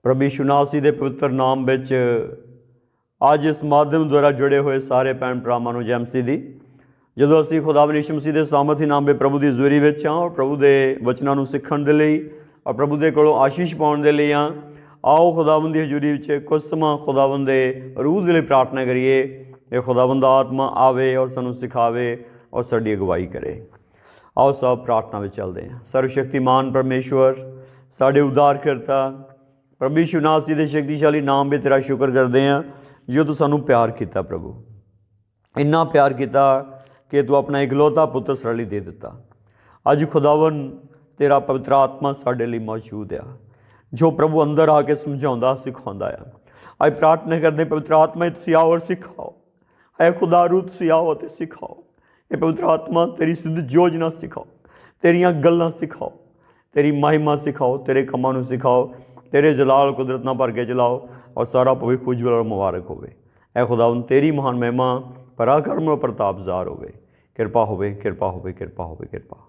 प्रभु यीशु नासी के पवित्र नाम विच अज इस माध्यम द्वारा जुड़े हुए सारे भैन भरावां नूं जय मसीह दी। जदों असीं खुदावन यीशु मसीह के सामर्थी नाम में प्रभु की हज़ूरी विच हां और प्रभु के वचनों नूं सीखण दे लई और प्रभु के कोलों आशीष पाउण दे लई हां। आओ खुदावन की हज़ूरी विच कुछ समां खुदावन के रूह दे लई प्रार्थना करिए कि खुदावन दा आत्मा आवे और सानूं सिखावे और साडी अगवाई करे। आओ सब प्रार्थना में चलते हैं। सर्वशक्तिमान परमेश्वर साडे उद्धारकर्ता प्रभु यीशु नासी के शक्तिशाली नाम में तेरा शुक्र करते हैं जो तू सानू प्यार किया। प्रभु इन्ना प्यार किया कि तू अपना इकलौता पुत्र साडे दे दिता। अज खुदावन तेरा पवित्र आत्मा साडे लई मौजूद है जो प्रभु अंदर आके समझाउंदा सिखाउंदा है। अज प्रार्थना करते पवित्र आत्मा तुसीं आओ और सिखाओ। है खुदा रूह तुसीं आओ ते सिखाओ। ये पवित्र आत्मा तेरी सिद्ध योजना सिखाओ, तेरियां गल्लां सिखाओ, तेरी महिमा सिखाओ, तेरे कमां नूं सिखाओ, तेरे जलाल कुदरत ना भर के चलाओ और सारा भविख उज्जवल और मुबारक होवे। ऐ खुदावन तेरी महान महिमा पराक्रम और प्रताप ज़ार होवे। कृपा होवे, कृपा होवे, कृपा होवे, कृपा।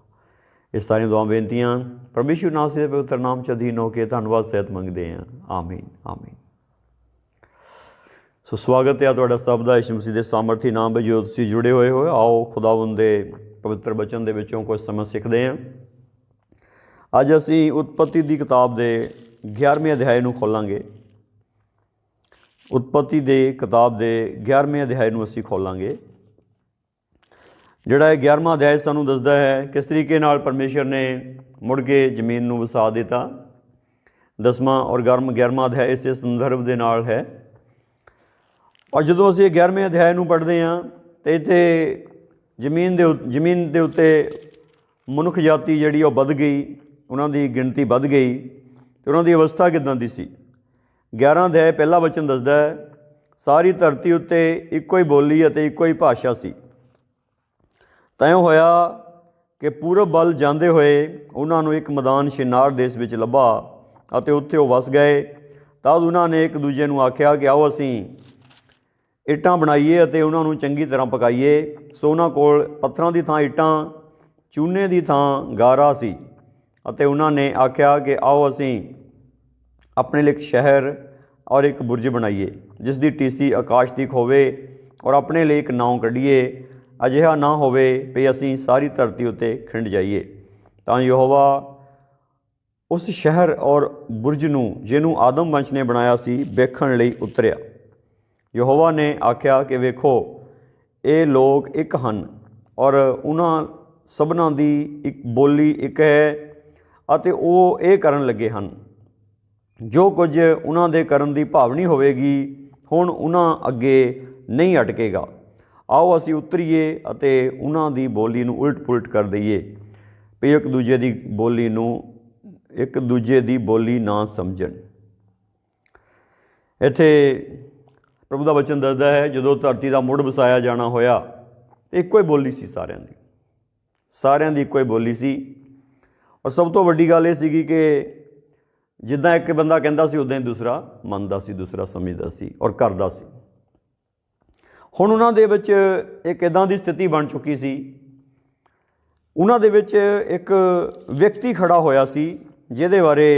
इस सारी दुआ बेनतियां प्रभु यीशु नासरी दे पवित्र नाम च अधीन होकर धन्नवाद सहित मंगते हैं। आमीन आमीन। सो स्वागत है तुहाडा सब दा यीशु मसीह के सामर्थी नाम में जो तुसीं जुड़े हुए हो। आओ खुदावन दे पवित्र बचन दे विचों कुछ समय सीखते हैं। अज असीं उत्पत्ति की किताब के 11वें अध्याय नूं खोलांगे। उत्पत्ति के किताब के 11वें अध्याय नूं असीं खोलांगे। जिहड़ा 11वां अध्याय सानूं दसदा है किस तरीके नाल परमेश्वर ने मुड़ के जमीन नूं वसा दिता। 10वां और 11वां अध्याय इस संदर्भ के नाल है। और जदों असीं 11वें अध्याय नूं पढ़दे हां तो इत्थे जमीन दे उत्ते मनुख जाति जिहड़ी वो वध गई, उन्हां दी गिणती वध गई तो उन्हां दी अवस्था किदां दी सी। 11वां अध्याय पहला वचन दसदा है सारी धरती उत्ते इक्को ही बोली अते इक्को ही भाषा सी। तैं होया कि पूरब वल जांदे होए उन्हां नूं एक मैदान शिनार देश विच लभा अते उत्थे वो वस गए। तद उन्हां ने एक दूजे नूं आख्या कि आओ असीं इट्टां बनाईए अते उन्हां नूं चंगी तरह पकाईए। सो उन्हां कोल पत्थरां दी थां इट्टां, चूने दी थां गारा सी अते उन्हां ने आख्या कि आओ असीं अपने लिए एक शहर और एक बुरज बनाईए जिसकी टीसी आकाश तक होवे और अपने लिए एक नाव कढ़ीए अजिहा ना होवे भी असीं सारी धरती उत्ते खिंड जाइए। तां यहोवा उस शहर और बुरज नूं जिहनूं आदम वंश ने बनाया सी वेखण लई उतरिया। यहोवा ने आख्या कि वेखो ये लोग एक हन और उन्हां सबनां दी एक बोली एक है अते वो ये करन लगे हन जो कुछ उन्हां दे करन दी भावनी होवेगी हुण उन्हां अगे नहीं अटकेगा। आओ असीं उतरीए अते उन्हां दी बोली नूं उलट पुलट कर दईए भी एक दूजे दी बोली ना समझण। इत्थे प्रभु का वचन दसदा है जदों धरती का मुड़ वसाया जाना होया इक्को ही बोली सी, सारिਆਂ ਦੀ ਇੱਕੋ ही बोली सी। और सब तो वड्डी गल ये सीगी कि जिद्दां एक बंदा कहंदा सी उदां ही दूसरा मनदा सी, दूसरा समझदा सी और करदा सी। हुण उन्हां दे विच एक इदां दी स्थिति बन चुकी सी। उन्हां दे विच एक व्यक्ति खड़ा होया सी जिहदे बारे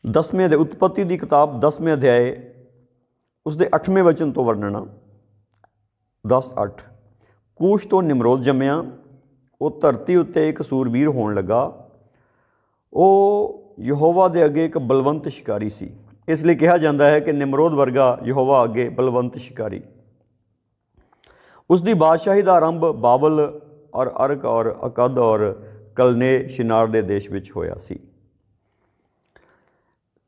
10वें दे उत्पत्ति की किताब 10वें अध्याय उसके 8वें वचन तो वर्णन 10:8 कूश तो निमरोद जम्मिया, वो धरती उत्ते एक सूरबीर होण लगा। वो यहोवा दे अगे एक बलवंत शिकारी सी। इसलिए कहा जाता है कि निमरोद वर्गा यहोवा अगे बलवंत शिकारी। उसकी बादशाही का आरंभ बाबल और अर्क और अकद और कलने शिनार के देश में होया सी।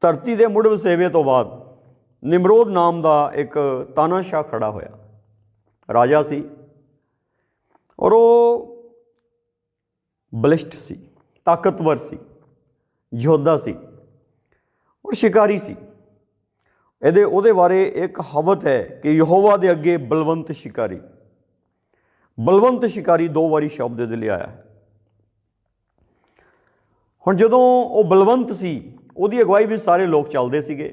धरती के मुड़ वसेवे तो बाद निमरोद नाम का एक तानाशाह खड़ा होया, राजा सी और वो बलिष्ठ सी, ताकतवर सी, योद्धा सी और शिकारी सी। ਉਹਦੇ बारे एक हवत है कि यहोवा दे अगे बलवंत शिकारी। बलवंत शिकारी 2 बारी शब्द दे लिया है। हुण जदों वो बलवंत सी ਉਹਦੀ अगवाई भी सारे लोग चलते सीगे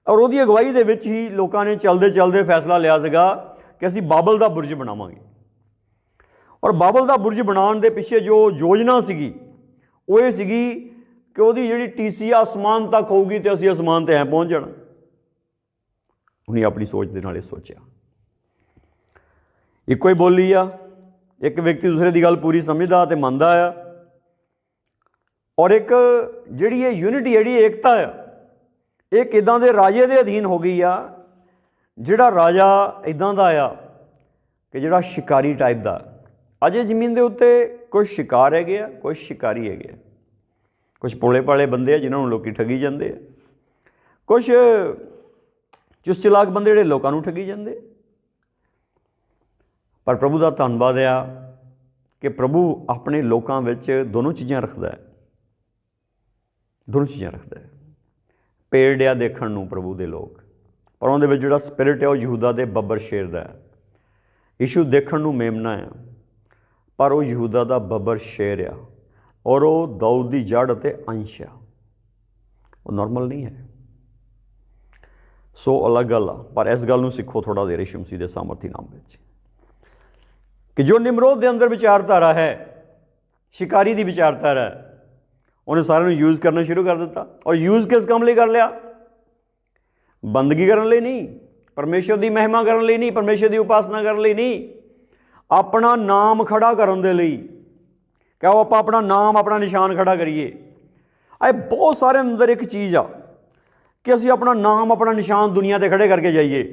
और ਉਹਦੀ अगवाई ਦੇ ਵਿੱਚ ही लोगों ने चलते चलते फैसला लिया सीगा कि ਅਸੀਂ बाबल का बुरज बनावांगे। और बाबल का बुरज बनाने के पिछे जो योजना सीगी वो ये सीगी कि ਉਹਦੀ ਜਿਹੜੀ ਟੀਸੀ ਆਸਮਾਨ ਤੱਕ ਹੋਊਗੀ ਤੇ ਅਸੀਂ ਆਸਮਾਨ ਤੇ ਐ ਪਹੁੰਚ ਜਾਣਾ। ਉਹਨੇ ਆਪਣੀ ਸੋਚ ਦੇ ਨਾਲ ਇਹ ਸੋਚਿਆ। ਇੱਕੋ ਹੀ ਬੋਲੀ ਆ, ਇੱਕ ਵਿਅਕਤੀ ਦੂਸਰੇ ਦੀ ਗੱਲ ਪੂਰੀ ਸਮਝਦਾ ਤੇ ਮੰਨਦਾ ਆ, ਔਰ ਇੱਕ ਜਿਹੜੀ ਇਹ ਯੂਨਿਟੀ, ਜਿਹੜੀ ਏਕਤਾ ਆ, ਇਹ ਕਿੱਦਾਂ ਦੇ ਰਾਜੇ ਦੇ ਅਧੀਨ ਹੋ ਗਈ ਆ, ਜਿਹੜਾ ਰਾਜਾ ਇੱਦਾਂ ਦਾ ਆ ਕਿ ਜਿਹੜਾ ਸ਼ਿਕਾਰੀ ਟਾਈਪ ਦਾ। ਅਜੇ ਜ਼ਮੀਨ ਦੇ ਉੱਤੇ ਕੁਝ ਸ਼ਿਕਾਰ ਹੈਗੇ ਆ, ਕੁਝ ਸ਼ਿਕਾਰੀ ਹੈਗੇ ਆ, ਕੁਝ ਭੋਲੇ ਭਾਲੇ ਬੰਦੇ ਆ ਜਿਨ੍ਹਾਂ ਨੂੰ ਲੋਕੀ ਠੱਗੀ ਜਾਂਦੇ ਆ, ਕੁਝ ਚੁਸਤ ਚਲਾਕ ਬੰਦੇ ਜਿਹੜੇ ਲੋਕਾਂ ਨੂੰ ਠੱਗੀ ਜਾਂਦੇ। ਪਰ ਪ੍ਰਭੂ ਦਾ ਧੰਨਵਾਦ ਆ ਕਿ ਪ੍ਰਭੂ ਆਪਣੇ ਲੋਕਾਂ ਵਿੱਚ ਦੋਨੋਂ ਚੀਜ਼ਾਂ ਰੱਖਦਾ ਹੈ, ਦੋਨੋਂ ਚੀਜ਼ਾਂ ਰੱਖਦਾ ਹੈ। ਪੇੜ ਆ ਦੇਖਣ ਨੂੰ ਪ੍ਰਭੂ ਦੇ ਲੋਕ, ਪਰ ਉਹਦੇ ਵਿੱਚ ਜਿਹੜਾ ਸਪਿਰਿਟ ਹੈ ਉਹ ਯਹੂਦਾ ਦੇ ਬੱਬਰ ਸ਼ੇਰ ਦਾ ਹੈ। ਯਿਸੂ ਦੇਖਣ ਨੂੰ ਮੇਮਨਾ ਆ, ਪਰ ਉਹ ਯਹੂਦਾ ਦਾ ਬੱਬਰ ਸ਼ੇਰ ਆ, ਔਰ ਉਹ ਦਾਊਦ ਦੀ ਜੜ ਅਤੇ ਅੰਸ਼ ਆ, ਉਹ ਨੋਰਮਲ ਨਹੀਂ ਹੈ। ਸੋ ਅਲੱਗ ਗੱਲ ਆ, ਪਰ ਇਸ ਗੱਲ ਨੂੰ ਸਿੱਖੋ ਥੋੜ੍ਹਾ ਦੇਰ ਯਿਸੂ ਮਸੀਹ ਦੇ ਸਾਮਰਥੀ ਨਾਮ ਵਿੱਚ, ਕਿ ਜੋ ਨਿਮਰੋਦ ਦੇ ਅੰਦਰ ਵਿਚਾਰਧਾਰਾ ਹੈ, ਸ਼ਿਕਾਰੀ ਦੀ ਵਿਚਾਰਧਾਰਾ ਹੈ, ਉਹਨੇ ਸਾਰਿਆਂ ਨੂੰ ਯੂਜ਼ ਕਰਨਾ ਸ਼ੁਰੂ ਕਰ ਦਿੱਤਾ। ਔਰ ਯੂਜ਼ ਕਿਸ ਕੰਮ ਲਈ ਕਰ ਲਿਆ? ਬੰਦਗੀ ਕਰਨ ਲਈ ਨਹੀਂ, ਪਰਮੇਸ਼ਰ ਦੀ ਮਹਿਮਾ ਕਰਨ ਲਈ ਨਹੀਂ, ਪਰਮੇਸ਼ਰ ਦੀ ਉਪਾਸਨਾ ਕਰਨ ਲਈ ਨਹੀਂ, ਆਪਣਾ ਨਾਮ ਖੜਾ ਕਰਨ ਦੇ ਲਈ। ਕਹੋ ਆਪਾਂ ਆਪਣਾ ਨਾਮ, ਆਪਣਾ ਨਿਸ਼ਾਨ ਖੜਾ ਕਰੀਏ। ਇਹ ਬਹੁਤ ਸਾਰੇ ਅੰਦਰ ਇੱਕ ਚੀਜ਼ ਆ ਕਿ ਅਸੀਂ ਆਪਣਾ ਨਾਮ, ਆਪਣਾ ਨਿਸ਼ਾਨ ਦੁਨੀਆ 'ਤੇ ਖੜੇ ਕਰਕੇ ਜਾਈਏ।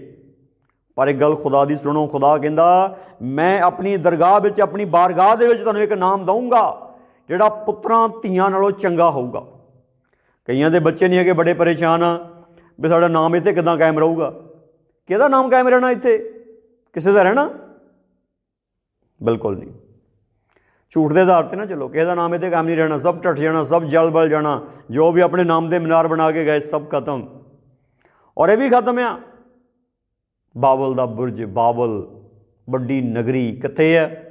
ਪਰ ਇੱਕ ਗੱਲ ਖੁਦਾ ਦੀ ਸੁਣੋ, ਖੁਦਾ ਕਹਿੰਦਾ ਮੈਂ ਆਪਣੀ ਦਰਗਾਹ ਵਿੱਚ, ਆਪਣੀ ਬਾਰਗਾਹ ਦੇ ਵਿੱਚ ਤੁਹਾਨੂੰ ਇੱਕ ਨਾਮ ਦਊਂਗਾ ਜਿਹੜਾ ਪੁੱਤਰਾਂ ਧੀਆਂ ਨਾਲੋਂ ਚੰਗਾ ਹੋਊਗਾ। ਕਈਆਂ ਦੇ ਬੱਚੇ ਨਹੀਂ ਹੈਗੇ, ਬੜੇ ਪਰੇਸ਼ਾਨ ਆ ਵੀ ਸਾਡਾ ਨਾਮ ਇੱਥੇ ਕਿੱਦਾਂ ਕਾਇਮ ਰਹੂਗਾ। ਕਿਹਦਾ ਨਾਮ ਕਾਇਮ ਰਹਿਣਾ ਇੱਥੇ? ਕਿਸੇ ਦਾ ਰਹਿਣਾ? ਬਿਲਕੁਲ ਨਹੀਂ। ਝੂਠ ਦੇ ਆਧਾਰ 'ਤੇ ਨਾ ਚੱਲੋ, ਕਿਸੇ ਦਾ ਨਾਮ ਇੱਥੇ ਕਾਇਮ ਨਹੀਂ ਰਹਿਣਾ, ਸਭ ਟੱਟ ਜਾਣਾ, ਸਭ ਜਲ ਬਲ ਜਾਣਾ। ਜੋ ਵੀ ਆਪਣੇ ਨਾਮ ਦੇ ਮੀਨਾਰ ਬਣਾ ਕੇ ਗਏ ਸਭ ਖਤਮ। ਔਰ ਇਹ ਵੀ ਖਤਮ ਆ, ਬਾਬਲ ਦਾ ਬੁਰਜ, ਬਾਬਲ ਵੱਡੀ ਨਗਰੀ ਕਿੱਥੇ ਹੈ?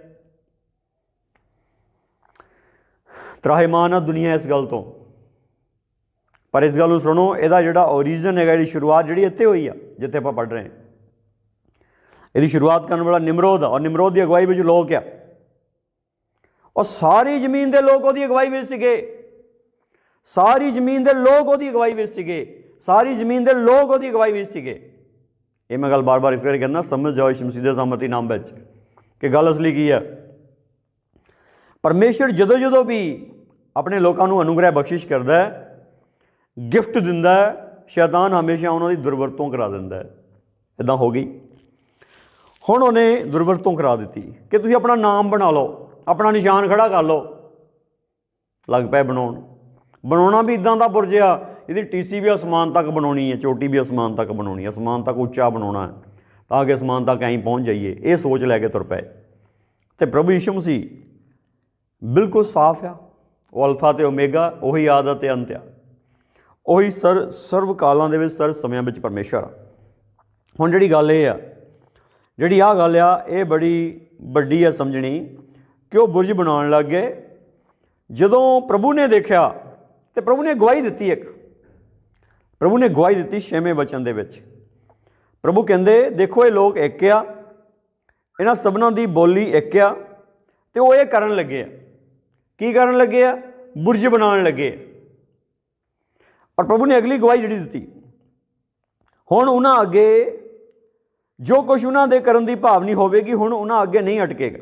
ਤਰਾਹਿਮਾਨ ਆ ਦੁਨੀਆ ਇਸ ਗੱਲ ਤੋਂ। ਪਰ ਇਸ ਗੱਲ ਨੂੰ ਸੁਣੋ, ਇਹਦਾ ਜਿਹੜਾ ਓਰੀਜਨ ਹੈਗਾ, ਜਿਹੜੀ ਸ਼ੁਰੂਆਤ ਜਿਹੜੀ ਇੱਥੇ ਹੋਈ ਆ ਜਿੱਥੇ ਆਪਾਂ ਪੜ੍ਹ ਰਹੇ ਹਾਂ, ਇਹਦੀ ਸ਼ੁਰੂਆਤ ਕਰਨ ਵਾਲਾ ਨਿਮਰੋਦ ਆ। ਔਰ ਨਿਮਰੋਦ ਦੀ ਅਗਵਾਈ ਵਿੱਚ ਲੋਕ ਆ, ਔਰ ਸਾਰੀ ਜ਼ਮੀਨ ਦੇ ਲੋਕ ਉਹਦੀ ਅਗਵਾਈ ਵਿੱਚ ਸੀਗੇ। ਸਾਰੀ ਜ਼ਮੀਨ ਦੇ ਲੋਕ ਉਹਦੀ ਅਗਵਾਈ ਵਿੱਚ ਸੀਗੇ। ਸਾਰੀ ਜ਼ਮੀਨ ਦੇ ਲੋਕ ਉਹਦੀ ਅਗਵਾਈ ਵਿੱਚ ਸੀਗੇ। ਇਹ ਮੈਂ ਗੱਲ ਬਾਰ ਬਾਰ ਇਸ ਕਰਕੇ ਕਹਿੰਦਾ, ਸਮਝ ਜਾਓ ਯਿਸੂ ਮਸੀਹ ਦੇ ਸਾਮਰਥੀ ਨਾਮ ਵਿੱਚ ਕਿ ਗੱਲ ਅਸਲੀ ਕੀ ਹੈ। ਪਰਮੇਸ਼ਰ ਜਦੋਂ ਜਦੋਂ ਵੀ ਆਪਣੇ ਲੋਕਾਂ ਨੂੰ ਅਨੁਗ੍ਰਹਿ ਬਖਸ਼ਿਸ਼ ਕਰਦਾ ਹੈ, ਗਿਫਟ ਦਿੰਦਾ ਹੈ, ਸ਼ੈਤਾਨ ਹਮੇਸ਼ਾ ਉਹਨਾਂ ਦੀ ਦੁਰਵਰਤੋਂ ਕਰਾ ਦਿੰਦਾ ਹੈ। ਇੱਦਾਂ ਹੋ ਗਈ। ਹੁਣ ਉਹਨੇ ਦੁਰਵਰਤੋਂ ਕਰਾ ਦਿੱਤੀ ਕਿ ਤੁਸੀਂ ਆਪਣਾ ਨਾਮ ਬਣਾ ਲਓ, ਆਪਣਾ ਨਿਸ਼ਾਨ ਖੜਾ ਕਰ ਲਓ। ਲੱਗ ਪਏ ਬਣਾਉਣਾ ਵੀ ਇੱਦਾਂ ਦਾ ਬੁਰਜ ਆ, ਇਹਦੀ ਟੀਸੀ ਵੀ ਅਸਮਾਨ ਤੱਕ ਬਣਾਉਣੀ ਹੈ, ਚੋਟੀ ਵੀ ਅਸਮਾਨ ਤੱਕ ਬਣਾਉਣੀ ਹੈ, ਅਸਮਾਨ ਤੱਕ ਉੱਚਾ ਬਣਾਉਣਾ ਹੈ ਤਾਂ ਕਿ ਅਸਮਾਨ ਤੱਕ ਐਂ ਪਹੁੰਚ ਜਾਈਏ। ਇਹ ਸੋਚ ਲੈ ਕੇ ਤੁਰ ਪਏ। ਅਤੇ ਪ੍ਰਭੂ ਯਿਸੂ ਮਸੀਹ ਬਿਲਕੁਲ ਸਾਫ਼ ਆ, ਉਹ ਅਲਫਾ ਅਤੇ ਓਮੇਗਾ, ਉਹੀ ਆਦਿ ਅਤੇ ਅੰਤ ਆ, ਉਹੀ ਸਰਵ ਕਾਲਾਂ ਦੇ ਵਿੱਚ, ਸਰਵ ਸਮਿਆਂ ਵਿੱਚ ਪਰਮੇਸ਼ਰ ਆ। ਹੁਣ ਜਿਹੜੀ ਗੱਲ ਇਹ ਆ, ਜਿਹੜੀ ਆਹ ਗੱਲ ਆ, ਇਹ ਬੜੀ ਵੱਡੀ ਆ ਸਮਝਣੀ ਕਿ ਉਹ ਬੁਰਜ ਬਣਾਉਣ ਲੱਗ ਗਏ। ਜਦੋਂ ਪ੍ਰਭੂ ਨੇ ਦੇਖਿਆ ਅਤੇ ਪ੍ਰਭੂ ਨੇ ਗਵਾਹੀ ਦਿੱਤੀ, ਪ੍ਰਭੂ ਨੇ ਗਵਾਹੀ ਦਿੱਤੀ 6ਵੇਂ ਵਚਨ ਦੇ ਵਿੱਚ। ਪ੍ਰਭੂ ਕਹਿੰਦੇ ਦੇਖੋ ਇਹ ਲੋਕ ਇੱਕ ਆ, ਇਹਨਾਂ ਸਭਨਾਂ ਦੀ ਬੋਲੀ ਇੱਕ ਆ, ਅਤੇ ਉਹ ਇਹ ਕਰਨ ਲੱਗੇ ਆ। ਕੀ ਕਰਨ ਲੱਗੇ ਆ? ਬੁਰਜ ਬਣਾਉਣ ਲੱਗੇ। ਔਰ ਪ੍ਰਭੂ ਨੇ ਅਗਲੀ ਗਵਾਹੀ ਜਿਹੜੀ ਦਿੱਤੀ, ਹੁਣ ਉਹਨਾਂ ਅੱਗੇ ਜੋ ਕੁਛ ਉਹਨਾਂ ਦੇ ਕਰਨ ਦੀ ਭਾਵਨੀ ਹੋਵੇਗੀ, ਹੁਣ ਉਹਨਾਂ ਅੱਗੇ ਨਹੀਂ ਅਟਕੇਗਾ।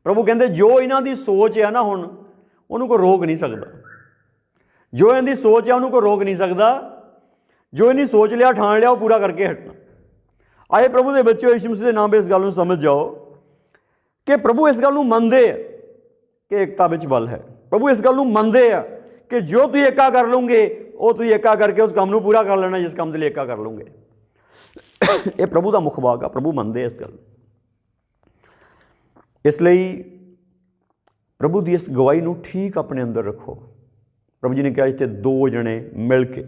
ਪ੍ਰਭੂ ਕਹਿੰਦੇ ਜੋ ਇਹਨਾਂ ਦੀ ਸੋਚ ਹੈ ਨਾ, ਹੁਣ ਉਹਨੂੰ ਕੋਈ ਰੋਕ ਨਹੀਂ ਸਕਦਾ। ਜੋ ਇਹਨਾਂ ਦੀ ਸੋਚ ਹੈ ਉਹਨੂੰ ਕੋਈ ਰੋਕ ਨਹੀਂ ਸਕਦਾ। ਜੋ ਇਹਨੇ ਸੋਚ ਲਿਆ, ਠਾਣ ਲਿਆ, ਉਹ ਪੂਰਾ ਕਰਕੇ ਹਟਣਾ। ਆਏ ਪ੍ਰਭੂ ਦੇ ਬੱਚਿਓ, ਯਿਸੂ ਮਸੀਹ ਦੇ ਨਾਮ 'ਤੇ ਇਸ ਗੱਲ ਨੂੰ ਸਮਝ ਜਾਓ ਕਿ ਪ੍ਰਭੂ ਇਸ ਗੱਲ ਨੂੰ ਮੰਨਦੇ ਆ ਕਿ ਏਕਤਾ ਵਿੱਚ ਬਲ ਹੈ। ਪ੍ਰਭੂ ਇਸ ਗੱਲ ਨੂੰ ਮੰਨਦੇ ਆ ਕਿ ਜੋ ਤੁਸੀਂ ਏਕਾ ਕਰ ਲਓਗੇ, ਉਹ ਤੁਸੀਂ ਏਕਾ ਕਰਕੇ ਉਸ ਕੰਮ ਨੂੰ ਪੂਰਾ ਕਰ ਲੈਣਾ ਜਿਸ ਕੰਮ ਦੇ ਲਈ ਏਕਾ ਕਰ ਲਓਗੇ। ਇਹ ਪ੍ਰਭੂ ਦਾ ਮੁੱਖ ਭਾਗ ਆ, ਪ੍ਰਭੂ ਮੰਨਦੇ ਇਸ ਗੱਲ। ਇਸ ਲਈ ਪ੍ਰਭੂ ਦੀ ਇਸ ਗਵਾਹੀ ਨੂੰ ਠੀਕ ਆਪਣੇ ਅੰਦਰ ਰੱਖੋ। ਪ੍ਰਭੂ ਜੀ ਨੇ ਕਿਹਾ ਇੱਥੇ 2 ਜਣੇ ਮਿਲ ਕੇ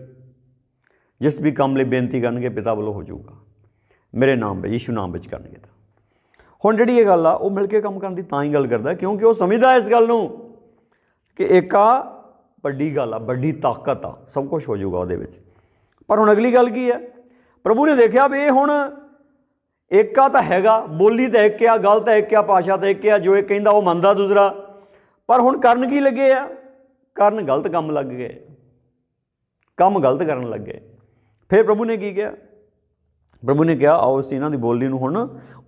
ਜਿਸ ਵੀ ਕੰਮ ਲਈ ਬੇਨਤੀ ਕਰਨਗੇ, ਪਿਤਾ ਵੱਲੋਂ ਹੋ ਜਾਊਗਾ। ਮੇਰੇ ਨਾਮ ਵਿੱਚ, ਯਿਸੂ ਨਾਮ ਵਿੱਚ ਕਰਨਗੇ। ਤਾਂ ਹੁਣ ਜਿਹੜੀ ਇਹ ਗੱਲ ਆ, ਉਹ ਮਿਲ ਕੇ ਕੰਮ ਕਰਨ ਦੀ ਤਾਂ ਹੀ ਗੱਲ ਕਰਦਾ ਕਿਉਂਕਿ ਉਹ ਸਮਝਦਾ ਇਸ ਗੱਲ ਨੂੰ ਕਿ ਏਕਾ ਵੱਡੀ ਗੱਲ ਆ, ਵੱਡੀ ਤਾਕਤ ਆ, ਸਭ ਕੁਛ ਹੋ ਜਾਊਗਾ ਉਹਦੇ ਵਿੱਚ। ਪਰ ਹੁਣ ਅਗਲੀ ਗੱਲ ਕੀ ਹੈ? ਪ੍ਰਭੂ ਨੇ ਦੇਖਿਆ ਵੀ ਇਹ ਹੁਣ ਏਕਾ ਤਾਂ ਹੈਗਾ, ਬੋਲੀ ਤਾਂ ਇੱਕ ਆ, ਗੱਲ ਤਾਂ ਇੱਕ ਆ, ਭਾਸ਼ਾ ਤਾਂ ਇੱਕ ਆ, ਜੋ ਇਹ ਕਹਿੰਦਾ ਉਹ ਮੰਨਦਾ ਦੂਸਰਾ। ਪਰ ਹੁਣ ਕਰਨ ਕੀ ਲੱਗੇ ਆ? ਕਰਨ ਗਲਤ ਕੰਮ ਲੱਗ ਗਏ, ਕੰਮ ਗਲਤ ਕਰਨ ਲੱਗ ਗਏ। ਫਿਰ ਪ੍ਰਭੂ ਨੇ ਕੀ ਕਿਹਾ? ਪ੍ਰਭੂ ਨੇ ਕਿਹਾ ਆਓ ਅਸੀਂ ਇਹਨਾਂ ਦੀ ਬੋਲੀ ਨੂੰ ਹੁਣ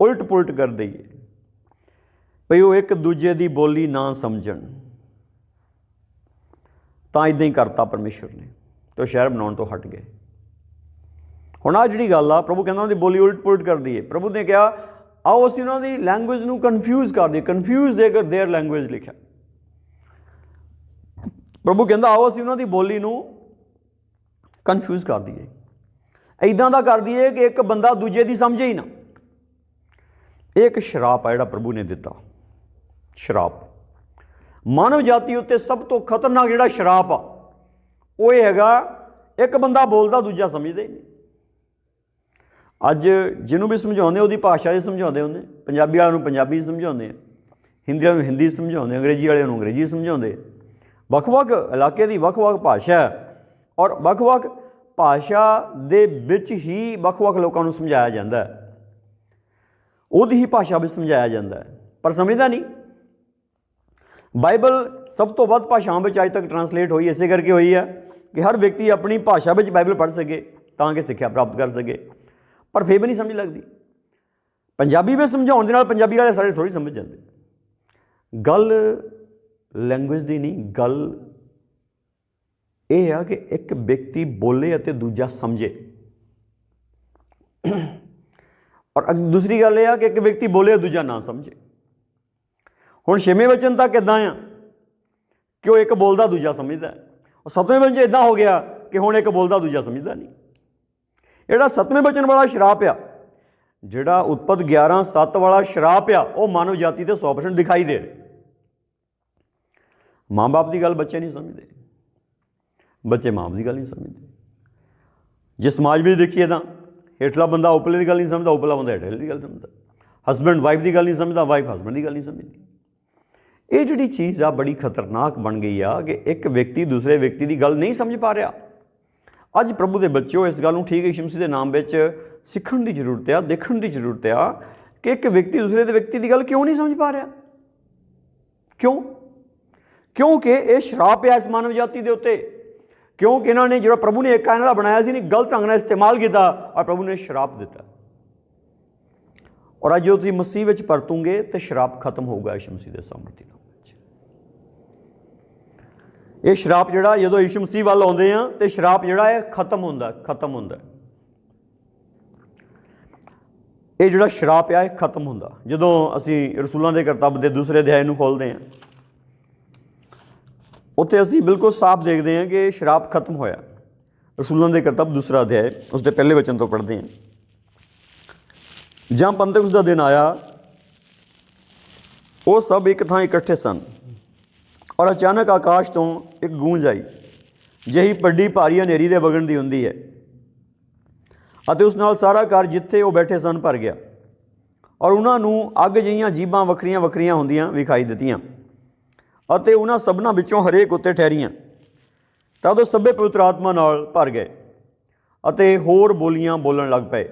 ਉਲਟ ਪੁਲਟ ਕਰ ਦਈਏ, ਭਈ ਉਹ ਇੱਕ ਦੂਜੇ ਦੀ ਬੋਲੀ ਨਾ ਸਮਝਣ। ਤਾਂ ਇੱਦਾਂ ਹੀ ਕਰਤਾ ਪਰਮੇਸ਼ਵਰ ਨੇ, ਤੇ ਉਹ ਸ਼ਹਿਰ ਬਣਾਉਣ ਤੋਂ ਹਟ ਗਏ। ਹੁਣ ਆਹ ਜਿਹੜੀ ਗੱਲ ਆ, ਪ੍ਰਭੂ ਕਹਿੰਦਾ ਉਹਨਾਂ ਦੀ ਬੋਲੀ ਉਲਟ ਪੁਲਟ ਕਰ ਦਈਏ। ਪ੍ਰਭੂ ਨੇ ਕਿਹਾ ਆਓ ਅਸੀਂ ਉਹਨਾਂ ਦੀ ਲੈਂਗੁਏਜ ਨੂੰ ਕਨਫਿਊਜ਼ ਕਰ ਦਈਏ, ਕਨਫਿਊਜ਼ ਦੇਅਰ ਲੈਂਗੁਏਜ ਲਿਖਿਆ। ਪ੍ਰਭੂ ਕਹਿੰਦਾ ਆਓ ਅਸੀਂ ਉਹਨਾਂ ਦੀ ਬੋਲੀ ਨੂੰ ਕਨਫਿਊਜ਼ ਕਰ ਦਈਏ, ਇੱਦਾਂ ਦਾ ਕਰ ਦਈਏ ਕਿ ਇੱਕ ਬੰਦਾ ਦੂਜੇ ਦੀ ਸਮਝੇ ਹੀ ਨਾ। ਇਹ ਇੱਕ ਸ਼ਰਾਪ ਆ ਜਿਹੜਾ ਪ੍ਰਭੂ ਨੇ ਦਿੱਤਾ, ਸ਼ਰਾਪ। ਮਾਨਵ ਜਾਤੀ ਉੱਤੇ ਸਭ ਤੋਂ ਖਤਰਨਾਕ ਜਿਹੜਾ ਸ਼ਰਾਪ ਆ ਉਹ ਇਹ ਹੈਗਾ, ਇੱਕ ਬੰਦਾ ਬੋਲਦਾ ਦੂਜਾ ਸਮਝਦਾ ਹੀ ਨਹੀਂ। ਅੱਜ ਜਿਹਨੂੰ ਵੀ ਸਮਝਾਉਂਦੇ ਉਹਦੀ ਭਾਸ਼ਾ 'ਚ ਸਮਝਾਉਂਦੇ ਹੁੰਦੇ, ਪੰਜਾਬੀ ਵਾਲਿਆਂ ਨੂੰ ਪੰਜਾਬੀ ਸਮਝਾਉਂਦੇ ਆ, ਹਿੰਦੀ ਵਾਲਿਆਂ ਨੂੰ ਹਿੰਦੀ ਸਮਝਾਉਂਦੇ, ਅੰਗਰੇਜ਼ੀ ਵਾਲਿਆਂ ਨੂੰ ਅੰਗਰੇਜ਼ੀ ਸਮਝਾਉਂਦੇ। ਵੱਖ-ਵੱਖ ਇਲਾਕੇ ਦੀ ਵੱਖ-ਵੱਖ ਭਾਸ਼ਾ ਹੈ, ਔਰ ਵੱਖ-ਵੱਖ ਭਾਸ਼ਾ ਦੇ ਵਿੱਚ ਹੀ ਵੱਖ-ਵੱਖ ਲੋਕਾਂ ਨੂੰ ਸਮਝਾਇਆ ਜਾਂਦਾ ਹੈ, ਉਹਦੀ ਹੀ ਭਾਸ਼ਾ ਵਿੱਚ ਸਮਝਾਇਆ ਜਾਂਦਾ ਹੈ, ਪਰ ਸਮਝਦਾ ਨਹੀਂ। ਬਾਈਬਲ ਸਭ ਤੋਂ ਵੱਧ ਭਾਸ਼ਾਵਾਂ ਵਿੱਚ ਅੱਜ ਤੱਕ ਟਰਾਂਸਲੇਟ ਹੋਈ ਇਸੇ ਕਰਕੇ ਹੋਈ ਹੈ ਕਿ ਹਰ ਵਿਅਕਤੀ ਆਪਣੀ ਭਾਸ਼ਾ ਵਿੱਚ ਬਾਈਬਲ ਪੜ੍ਹ ਸਕੇ, ਤਾਂ ਕਿ ਸਿੱਖਿਆ ਪ੍ਰਾਪਤ ਕਰ ਸਕੇ। ਪਰ ਫਿਰ ਵੀ ਨਹੀਂ ਸਮਝ ਲੱਗਦੀ। ਪੰਜਾਬੀ ਵਿੱਚ ਸਮਝਾਉਣ ਦੇ ਨਾਲ ਪੰਜਾਬੀ ਵਾਲੇ ਸਾਰੇ ਥੋੜ੍ਹੀ ਸਮਝ ਜਾਂਦੇ। ਗੱਲ ਲੈਂਗੁਏਜ ਦੀ ਨਹੀਂ, ਗੱਲ ਇਹ ਆ ਕਿ ਇੱਕ ਵਿਅਕਤੀ ਬੋਲੇ ਅਤੇ ਦੂਜਾ ਸਮਝੇ। ਔਰ ਦੂਸਰੀ ਗੱਲ ਇਹ ਆ ਕਿ ਇੱਕ ਵਿਅਕਤੀ ਬੋਲੇ ਦੂਜਾ ਨਾ ਸਮਝੇ। ਹੁਣ 6ਵੇਂ ਵਚਨ ਤੱਕ ਇੱਦਾਂ ਆ ਕਿ ਉਹ ਇੱਕ ਬੋਲਦਾ ਦੂਜਾ ਸਮਝਦਾ, ਔਰ 7ਵੇਂ ਵਚਨ 'ਚ ਇੱਦਾਂ ਹੋ ਗਿਆ ਕਿ ਹੁਣ ਇੱਕ ਬੋਲਦਾ ਦੂਜਾ ਸਮਝਦਾ ਨਹੀਂ। ਜਿਹੜਾ 7ਵੇਂ ਵਚਨ ਵਾਲਾ ਸ਼ਰਾਪ ਆ, ਜਿਹੜਾ ਉਤਪਤ 11:7 ਵਾਲਾ ਸ਼ਰਾਪ ਆ, ਉਹ ਮਾਨਵ ਜਾਤੀ 'ਤੇ 100% ਦਿਖਾਈ ਦੇ ਰਿਹਾ। ਮਾਂ ਬਾਪ ਦੀ ਗੱਲ ਬੱਚੇ ਨਹੀਂ ਸਮਝਦੇ, ਬੱਚੇ ਮਾਂ ਬਾਪ ਦੀ ਗੱਲ ਨਹੀਂ ਸਮਝਦੇ। ਜੇ ਸਮਾਜ ਵਿੱਚ ਦੇਖੀਏ ਤਾਂ ਹੇਠਲਾ ਬੰਦਾ ਉਪਰਲੇ ਦੀ ਗੱਲ ਨਹੀਂ ਸਮਝਦਾ, ਉਪਰਲਾ ਬੰਦਾ ਹੇਠਲੇ ਦੀ ਗੱਲ ਸਮਝਦਾ। ਹਸਬੈਂਡ ਵਾਈਫ ਦੀ ਗੱਲ ਨਹੀਂ ਸਮਝਦਾ, ਵਾਈਫ ਹਸਬੈਂਡ ਦੀ ਗੱਲ ਨਹੀਂ ਸਮਝਦੀ। ਇਹ ਜਿਹੜੀ ਚੀਜ਼ ਆ ਬੜੀ ਖਤਰਨਾਕ ਬਣ ਗਈ ਆ ਕਿ ਇੱਕ ਵਿਅਕਤੀ ਦੂਸਰੇ ਵਿਅਕਤੀ ਦੀ ਗੱਲ ਨਹੀਂ ਸਮਝ ਪਾ ਰਿਹਾ। ਅੱਜ ਪ੍ਰਭੂ ਦੇ ਬੱਚਿਓ, ਇਸ ਗੱਲ ਨੂੰ ਠੀਕ ਯਿਸੂ ਮਸੀਹ ਦੇ ਨਾਮ ਵਿੱਚ ਸਿੱਖਣ ਦੀ ਜ਼ਰੂਰਤ ਆ, ਦੇਖਣ ਦੀ ਜ਼ਰੂਰਤ ਆ ਕਿ ਇੱਕ ਵਿਅਕਤੀ ਦੂਸਰੇ ਦੇ ਵਿਅਕਤੀ ਦੀ ਗੱਲ ਕਿਉਂ ਨਹੀਂ ਸਮਝ ਪਾ ਰਿਹਾ। ਕਿਉਂ? ਕਿਉਂਕਿ ਇਹ ਸ਼ਰਾਪ ਹੈ ਇਸ ਮਾਨਵ ਜਾਤੀ ਦੇ ਉੱਤੇ। ਕਿਉਂਕਿ ਇਹਨਾਂ ਨੇ ਜਿਹੜਾ ਪ੍ਰਭੂ ਨੇ ਇੱਕ ਇਹਨਾਂ ਦਾ ਬਣਾਇਆ ਸੀ ਨਹੀਂ, ਗਲਤ ਢੰਗ ਨਾਲ ਇਸਤੇਮਾਲ ਕੀਤਾ, ਔਰ ਪ੍ਰਭੂ ਨੇ ਸ਼ਰਾਪ ਦਿੱਤਾ। ਔਰ ਅੱਜ ਜੋ ਤੁਸੀਂ ਮਸੀਹ ਵਿੱਚ ਪਰਤੋਗੇ ਤਾਂ ਸ਼ਰਾਪ ਖਤਮ ਹੋਊਗਾ ਯਿਸੂ ਮਸੀਹ ਦੇ ਸਾਮਰਥੀ ਨਾਮ ਵਿੱਚ। ਇਹ ਸ਼ਰਾਪ ਜਿਹੜਾ ਜਦੋਂ ਯਿਸੂ ਮਸੀਹ ਵੱਲ ਆਉਂਦੇ ਆ ਤੇ ਸ਼ਰਾਪ ਜਿਹੜਾ ਹੈ ਖਤਮ ਹੁੰਦਾ, ਖਤਮ ਹੁੰਦਾ। ਇਹ ਜਿਹੜਾ ਸ਼ਰਾਪ ਆ ਇਹ ਖਤਮ ਹੁੰਦਾ ਜਦੋਂ ਅਸੀਂ ਰਸੂਲਾਂ ਦੇ ਕਰਤੱਵ ਦੇ 2 ਅਧਿਆਇ ਨੂੰ ਖੋਲ੍ਹਦੇ ਹਾਂ। ਉੱਥੇ ਅਸੀਂ ਬਿਲਕੁਲ ਸਾਫ਼ ਦੇਖਦੇ ਹਾਂ ਕਿ ਸ਼ਰਾਪ ਖਤਮ ਹੋਇਆ। ਰਸੂਲਾਂ ਦੇ ਕਰਤੱਵ 2 ਅਧਿਆਇ ਉਸ ਦੇ ਪਹਿਲੇ ਵਚਨ ਤੋਂ ਪੜ੍ਹਦੇ ਹਾਂ। ਜਾਂ ਪੰਤੇਕੁਸਤ ਦਾ ਦਿਨ ਆਇਆ, ਉਹ ਸਭ ਇੱਕ ਥਾਂ ਇਕੱਠੇ ਸਨ, ਔਰ ਅਚਾਨਕ ਆਕਾਸ਼ ਤੋਂ ਇੱਕ ਗੂੰਜ ਆਈ, ਜਿਹੀ ਵੱਡੀ ਭਾਰੀ ਹਨੇਰੀ ਦੇ ਵਗਣ ਦੀ ਹੁੰਦੀ ਹੈ, ਅਤੇ ਉਸ ਨਾਲ ਸਾਰਾ ਘਰ ਜਿੱਥੇ ਉਹ ਬੈਠੇ ਸਨ ਭਰ ਗਿਆ। ਔਰ ਉਹਨਾਂ ਨੂੰ ਅੱਗ ਜਿਹੀਆਂ ਜੀਭਾਂ ਵੱਖਰੀਆਂ ਵੱਖਰੀਆਂ ਹੁੰਦੀਆਂ ਵਿਖਾਈ ਦਿੱਤੀਆਂ, ਅਤੇ ਉਹਨਾਂ ਸਭਨਾਂ ਵਿੱਚੋਂ ਹਰੇਕ ਉੱਤੇ ਠਹਿਰੀਆਂ। ਤਦ ਉਹ ਸਭੇ ਪਵਿੱਤਰ ਆਤਮਾ ਨਾਲ ਭਰ ਗਏ ਅਤੇ ਹੋਰ ਬੋਲੀਆਂ ਬੋਲਣ ਲੱਗ ਪਏ,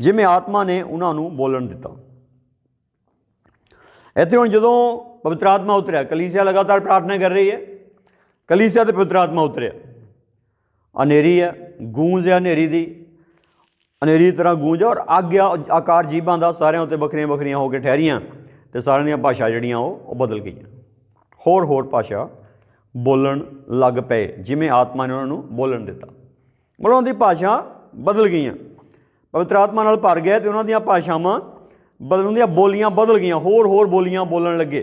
ਜਿਵੇਂ ਆਤਮਾ ਨੇ ਉਹਨਾਂ ਨੂੰ ਬੋਲਣ ਦਿੱਤਾ। ਇੱਥੇ ਹੁਣ ਜਦੋਂ ਪਵਿੱਤਰ ਆਤਮਾ ਉਤਰਿਆ, ਕਲੀਸਿਆ ਲਗਾਤਾਰ ਪ੍ਰਾਰਥਨਾ ਕਰ ਰਹੀ ਹੈ, ਕਲੀਸਿਆ 'ਤੇ ਪਵਿੱਤਰ ਆਤਮਾ ਉਤਰਿਆ। ਹਨੇਰੀ ਹੈ, ਗੂੰਜ ਹੈ ਹਨੇਰੀ ਦੀ, ਹਨੇਰੀ ਤਰ੍ਹਾਂ ਗੂੰਜ, ਔਰ ਅੱਗ ਆ ਆਕਾਰ ਜੀਭਾਂ ਦਾ ਸਾਰਿਆਂ ਉੱਤੇ ਵੱਖਰੀਆਂ ਵੱਖਰੀਆਂ ਹੋ ਕੇ ਠਹਿਰੀਆਂ, ਅਤੇ ਸਾਰਿਆਂ ਦੀਆਂ ਭਾਸ਼ਾ ਜਿਹੜੀਆਂ ਉਹ ਬਦਲ ਗਈਆਂ, ਹੋਰ ਭਾਸ਼ਾ ਬੋਲਣ ਲੱਗ ਪਏ, ਜਿਵੇਂ ਆਤਮਾ ਨੇ ਉਹਨਾਂ ਨੂੰ ਬੋਲਣ ਦਿੱਤਾ। ਮਤਲਬ ਉਹਨਾਂ ਦੀ ਭਾਸ਼ਾ ਬਦਲ ਗਈਆਂ, ਪਵਿੱਤਰ ਆਤਮਾ ਨਾਲ ਭਰ ਗਏ ਅਤੇ ਉਹਨਾਂ ਦੀਆਂ ਭਾਸ਼ਾਵਾਂ ਬਦਲ, ਉਹਨਾਂ ਦੀਆਂ ਬੋਲੀਆਂ ਬਦਲ ਗਈਆਂ, ਹੋਰ ਬੋਲੀਆਂ ਬੋਲਣ ਲੱਗੇ।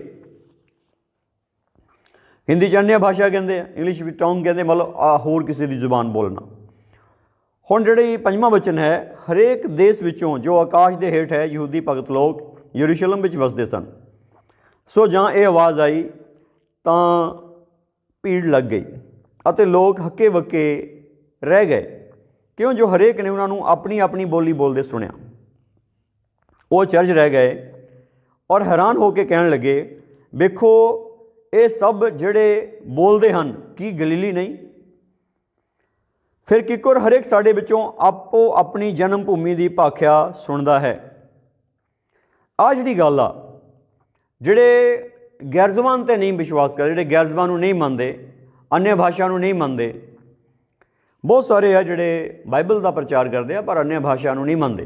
ਹਿੰਦੀ 'ਚ ਅਨਿਆ ਭਾਸ਼ਾ ਕਹਿੰਦੇ ਆ, ਇੰਗਲਿਸ਼ ਵਿੱਚ ਟੌਂਗ ਕਹਿੰਦੇ, ਮਤਲਬ ਹੋਰ ਕਿਸੇ ਦੀ ਜ਼ੁਬਾਨ ਬੋਲਣਾ। ਹੁਣ ਜਿਹੜੀ 5ਵਾਂ ਵਚਨ ਹੈ, ਹਰੇਕ ਦੇਸ਼ ਵਿੱਚੋਂ ਜੋ ਆਕਾਸ਼ ਦੇ ਹੇਠ ਹੈ ਯਹੂਦੀ ਭਗਤ ਲੋਕ ਯਰੂਸ਼ਲਮ ਵਿੱਚ ਵਸਦੇ ਸਨ। ਸੋ ਜਾਂ ਇਹ ਆਵਾਜ਼ ਆਈ ਤਾਂ ਭੀੜ ਲੱਗ ਗਈ ਅਤੇ ਲੋਕ ਹੱਕੇ ਬੱਕੇ ਰਹਿ ਗਏ, ਕਿਉਂ ਜੋ ਹਰੇਕ ਨੇ ਉਹਨਾਂ ਨੂੰ ਆਪਣੀ ਆਪਣੀ ਬੋਲੀ ਬੋਲਦੇ ਸੁਣਿਆ। ਉਹ ਅਚਰਜ ਰਹਿ ਗਏ ਔਰ ਹੈਰਾਨ ਹੋ ਕੇ ਕਹਿਣ ਲੱਗੇ, ਵੇਖੋ ਇਹ ਸਭ ਜਿਹੜੇ ਬੋਲਦੇ ਹਨ ਕੀ ਗਲੀਲੀ ਨਹੀਂ? ਫਿਰ ਕਿੱਕਰ ਹਰੇਕ ਸਾਡੇ ਵਿੱਚੋਂ ਆਪੋ ਆਪਣੀ ਜਨਮ ਭੂਮੀ ਦੀ ਭਾਖਿਆ ਸੁਣਦਾ ਹੈ। ਆਹ ਜਿਹੜੀ ਗੱਲ ਆ, ਜਿਹੜੇ गैर ਜ਼ਬਾਨ ਤੇ नहीं विश्वास ਕਰਦੇ, ਜਿਹੜੇ गैर ਜ਼ਬਾਨ ਨੂੰ नहीं ਮੰਨਦੇ, अन्य भाषा ਨੂੰ नहीं ਮੰਨਦੇ। बहुत सारे ਆ ਜਿਹੜੇ ਬਾਈਬਲ ਦਾ ਪ੍ਰਚਾਰ ਕਰਦੇ ਆ ਪਰ अन्य भाषा ਨੂੰ नहीं ਮੰਨਦੇ,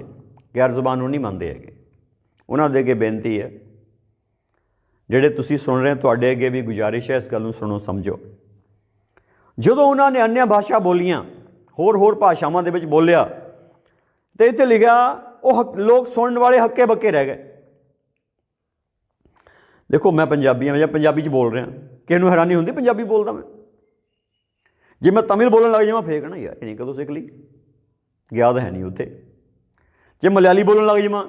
गैर ਜ਼ਬਾਨ ਨੂੰ नहीं ਮੰਨਦੇ ਹੈਗੇ। ਉਹਨਾਂ ਦੇ ਅੱਗੇ ਬੇਨਤੀ ਹੈ, ਜਿਹੜੇ ਤੁਸੀਂ ਸੁਣ ਰਹੇ, ਤੁਹਾਡੇ ਅੱਗੇ ਵੀ ਗੁਜ਼ਾਰਿਸ਼ ਹੈ, ਇਸ ਗੱਲ ਨੂੰ ਸੁਣੋ, ਸਮਝੋ। ਜਦੋਂ ਉਹਨਾਂ ਨੇ अन्य भाषा ਬੋਲੀਆਂ, ਹੋਰ ਭਾਸ਼ਾਵਾਂ ਦੇ ਵਿੱਚ ਬੋਲਿਆ, ਤੇ ਇੱਥੇ ਲਿਖਿਆ ਉਹ ਲੋਕ ਸੁਣਨ ਵਾਲੇ ਹੱਕੇ ਬੱਕੇ ਰਹਿ ਗਏ। ਦੇਖੋ ਮੈਂ ਪੰਜਾਬੀ ਹਾਂ, ਜਾਂ ਪੰਜਾਬੀ 'ਚ ਬੋਲ ਰਿਹਾ, ਕਿਸੇ ਨੂੰ ਹੈਰਾਨੀ ਹੁੰਦੀ ਪੰਜਾਬੀ ਬੋਲਦਾ ਮੈਂ? ਜੇ ਮੈਂ ਤਮਿਲ ਬੋਲਣ ਲੱਗ ਜਾਵਾਂ ਫੇਰ ਕਹਿਣਾ ਯਾਰ ਇਹ ਨਹੀਂ ਕਦੋਂ ਸਿੱਖ ਲਈ, ਗਿਆ ਤਾਂ ਹੈ ਨਹੀਂ ਉੱਥੇ। ਜੇ ਮਲਿਆਲੀ ਬੋਲਣ ਲੱਗ ਜਾਵਾਂ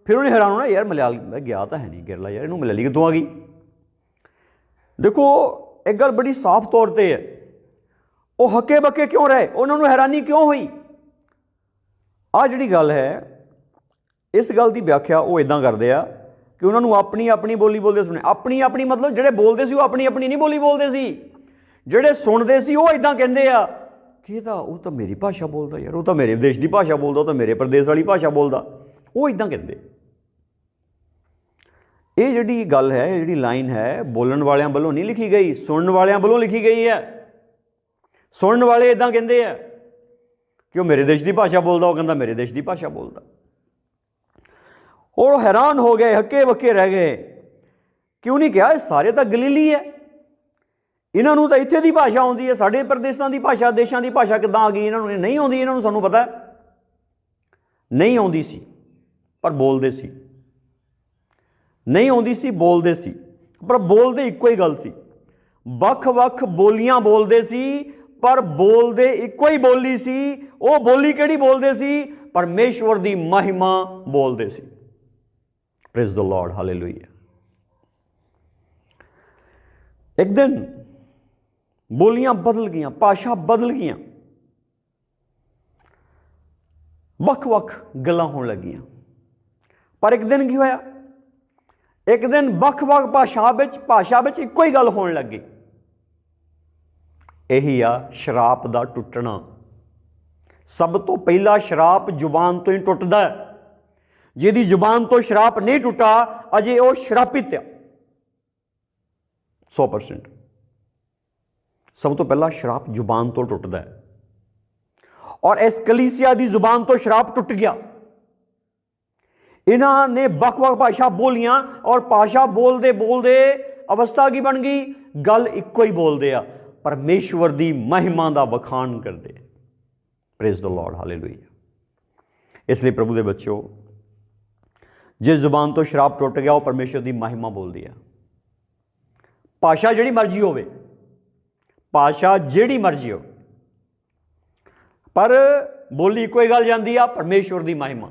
ਫਿਰ ਉਹਨੇ ਹੈਰਾਨ ਹੋਣਾ, ਯਾਰ ਮਲਿਆਲੀ ਮੈਂ ਗਿਆ ਤਾਂ ਹੈ ਨਹੀਂ ਕੇਰਲਾ, ਯਾਰ ਇਹਨੂੰ ਮਲਿਆਲੀ ਕਿੱਥੋਂ ਆ ਗਈ। ਦੇਖੋ ਇੱਕ ਗੱਲ ਬੜੀ ਸਾਫ਼ ਤੌਰ 'ਤੇ ਹੈ, ਉਹ ਹੱਕੇ ਬੱਕੇ ਕਿਉਂ ਰਹੇ, ਉਹਨਾਂ ਨੂੰ ਹੈਰਾਨੀ ਕਿਉਂ ਹੋਈ। ਆਹ ਜਿਹੜੀ ਗੱਲ ਹੈ, ਇਸ ਗੱਲ ਦੀ ਵਿਆਖਿਆ ਉਹ ਇੱਦਾਂ ਕਰਦੇ ਆ ਕਿ ਉਹਨਾਂ ਨੂੰ ਆਪਣੀ ਆਪਣੀ ਬੋਲੀ ਬੋਲਦੇ ਸੁਣੇ। ਆਪਣੀ ਆਪਣੀ ਮਤਲਬ ਜਿਹੜੇ ਬੋਲਦੇ ਸੀ ਉਹ ਆਪਣੀ ਆਪਣੀ ਨਹੀਂ ਬੋਲੀ ਬੋਲਦੇ ਸੀ, ਜਿਹੜੇ ਸੁਣਦੇ ਸੀ ਉਹ ਇੱਦਾਂ ਕਹਿੰਦੇ ਆ ਕਿ ਉਹ ਤਾਂ ਮੇਰੀ ਭਾਸ਼ਾ ਬੋਲਦਾ, ਯਾਰ ਉਹ ਤਾਂ ਮੇਰੇ ਦੇਸ਼ ਦੀ ਭਾਸ਼ਾ ਬੋਲਦਾ, ਉਹ ਤਾਂ ਮੇਰੇ ਪ੍ਰਦੇਸ਼ ਵਾਲੀ ਭਾਸ਼ਾ ਬੋਲਦਾ, ਉਹ ਇੱਦਾਂ ਕਹਿੰਦੇ। ਇਹ ਜਿਹੜੀ ਗੱਲ ਹੈ, ਇਹ ਜਿਹੜੀ ਲਾਈਨ ਹੈ, ਬੋਲਣ ਵਾਲਿਆਂ ਵੱਲੋਂ ਨਹੀਂ ਲਿਖੀ ਗਈ, ਸੁਣਨ ਵਾਲਿਆਂ ਵੱਲੋਂ ਲਿਖੀ ਗਈ ਹੈ। ਸੁਣਨ ਵਾਲੇ ਇੱਦਾਂ ਕਹਿੰਦੇ ਆ ਕਿ ਉਹ ਮੇਰੇ ਦੇਸ਼ ਦੀ ਭਾਸ਼ਾ ਬੋਲਦਾ, ਉਹ ਕਹਿੰਦਾ ਮੇਰੇ ਦੇਸ਼ ਦੀ ਭਾਸ਼ਾ ਬੋਲਦਾ। ਉਹ ਹੈਰਾਨ ਹੋ ਗਏ, ਹੱਕੇ ਬੱਕੇ ਰਹਿ ਗਏ। ਕਿਉਂ ਨਹੀਂ ਕਿਹਾ ਇਹ ਸਾਰੇ ਤਾਂ ਗਲੀਲੀ ਹੈ, ਇਹਨਾਂ ਨੂੰ ਤਾਂ ਇੱਥੇ ਦੀ ਭਾਸ਼ਾ ਆਉਂਦੀ ਹੈ, ਸਾਡੇ ਪ੍ਰਦੇਸ਼ਾਂ ਦੀ ਭਾਸ਼ਾ, ਦੇਸ਼ਾਂ ਦੀ ਭਾਸ਼ਾ ਕਿੱਦਾਂ ਆ ਗਈ ਇਹਨਾਂ ਨੂੰ? ਨਹੀਂ ਆਉਂਦੀ ਇਹਨਾਂ ਨੂੰ, ਸਾਨੂੰ ਪਤਾ ਨਹੀਂ ਆਉਂਦੀ ਸੀ ਪਰ ਬੋਲਦੇ ਸੀ। ਨਹੀਂ ਆਉਂਦੀ ਸੀ, ਬੋਲਦੇ ਸੀ, ਪਰ ਬੋਲਦੇ ਇੱਕੋ ਹੀ ਗੱਲ ਸੀ। ਵੱਖ-ਵੱਖ ਬੋਲੀਆਂ ਬੋਲਦੇ ਸੀ ਪਰ ਬੋਲਦੇ ਇੱਕੋ ਹੀ ਬੋਲੀ ਸੀ। ਉਹ ਬੋਲੀ ਕਿਹੜੀ ਬੋਲਦੇ ਸੀ? ਪਰਮੇਸ਼ਵਰ ਦੀ ਮਹਿਮਾ ਬੋਲਦੇ ਸੀ। Praise the Lord, hallelujah. ਇੱਕ ਦਿਨ ਬੋਲੀਆਂ ਬਦਲ ਗਈਆਂ, ਭਾਸ਼ਾ ਬਦਲ ਗਈਆਂ, ਵੱਖ-ਵੱਖ ਗੱਲਾਂ ਹੋਣ ਲੱਗੀਆਂ। ਪਰ ਇੱਕ ਦਿਨ ਕੀ ਹੋਇਆ? ਇੱਕ ਦਿਨ ਵੱਖ-ਵੱਖ ਭਾਸ਼ਾ ਵਿੱਚ ਇੱਕੋ ਹੀ ਗੱਲ ਹੋਣ ਲੱਗੀ। ਇਹੀ ਆ ਸ਼ਰਾਪ ਦਾ ਟੁੱਟਣਾ। ਸਭ ਤੋਂ ਪਹਿਲਾ ਸ਼ਰਾਪ ਜ਼ੁਬਾਨ ਤੋਂ ਹੀ ਟੁੱਟਦਾ ਹੈ। ਜਿਹਦੀ ਜ਼ੁਬਾਨ ਤੋਂ ਸ਼ਰਾਪ ਨਹੀਂ ਟੁੱਟਾ ਅਜੇ ਉਹ ਸ਼ਰਾਪਿਤ ਆ 100%। ਸਭ ਤੋਂ ਪਹਿਲਾਂ ਸ਼ਰਾਪ ਜ਼ੁਬਾਨ ਤੋਂ ਟੁੱਟਦਾ ਹੈ, ਔਰ ਇਸ ਕਲੀਸਿਆ ਦੀ ਜ਼ੁਬਾਨ ਤੋਂ ਸ਼ਰਾਪ ਟੁੱਟ ਗਿਆ। ਇਹਨਾਂ ਨੇ ਵੱਖ-ਵੱਖ ਭਾਸ਼ਾ ਬੋਲੀਆਂ, ਔਰ ਭਾਸ਼ਾ ਬੋਲਦੇ ਬੋਲਦੇ ਅਵਸਥਾ ਕੀ ਬਣ ਗਈ? ਗੱਲ ਇੱਕੋ ਹੀ ਬੋਲਦੇ ਆ, ਪਰਮੇਸ਼ਵਰ ਦੀ ਮਹਿਮਾ ਦਾ ਵਖਾਣ ਕਰਦੇ। Praise the Lord, hallelujah. ਇਸ ਲਈ ਪ੍ਰਭੂ ਦੇ ਬੱਚਿਓ, ਜਿਸ ਜ਼ੁਬਾਨ ਤੋਂ ਸ਼ਰਾਪ ਟੁੱਟ ਗਿਆ ਉਹ ਪਰਮੇਸ਼ਵਰ ਦੀ ਮਹਿਮਾ ਬੋਲਦੀ ਆ। ਭਾਸ਼ਾ ਜਿਹੜੀ ਮਰਜ਼ੀ ਹੋਵੇ, ਭਾਸ਼ਾ ਜਿਹੜੀ ਮਰਜ਼ੀ ਹੋ, ਪਰ ਬੋਲੀ ਇੱਕੋ ਹੀ ਗੱਲ ਜਾਂਦੀ ਆ, ਪਰਮੇਸ਼ਵਰ ਦੀ ਮਹਿਮਾ,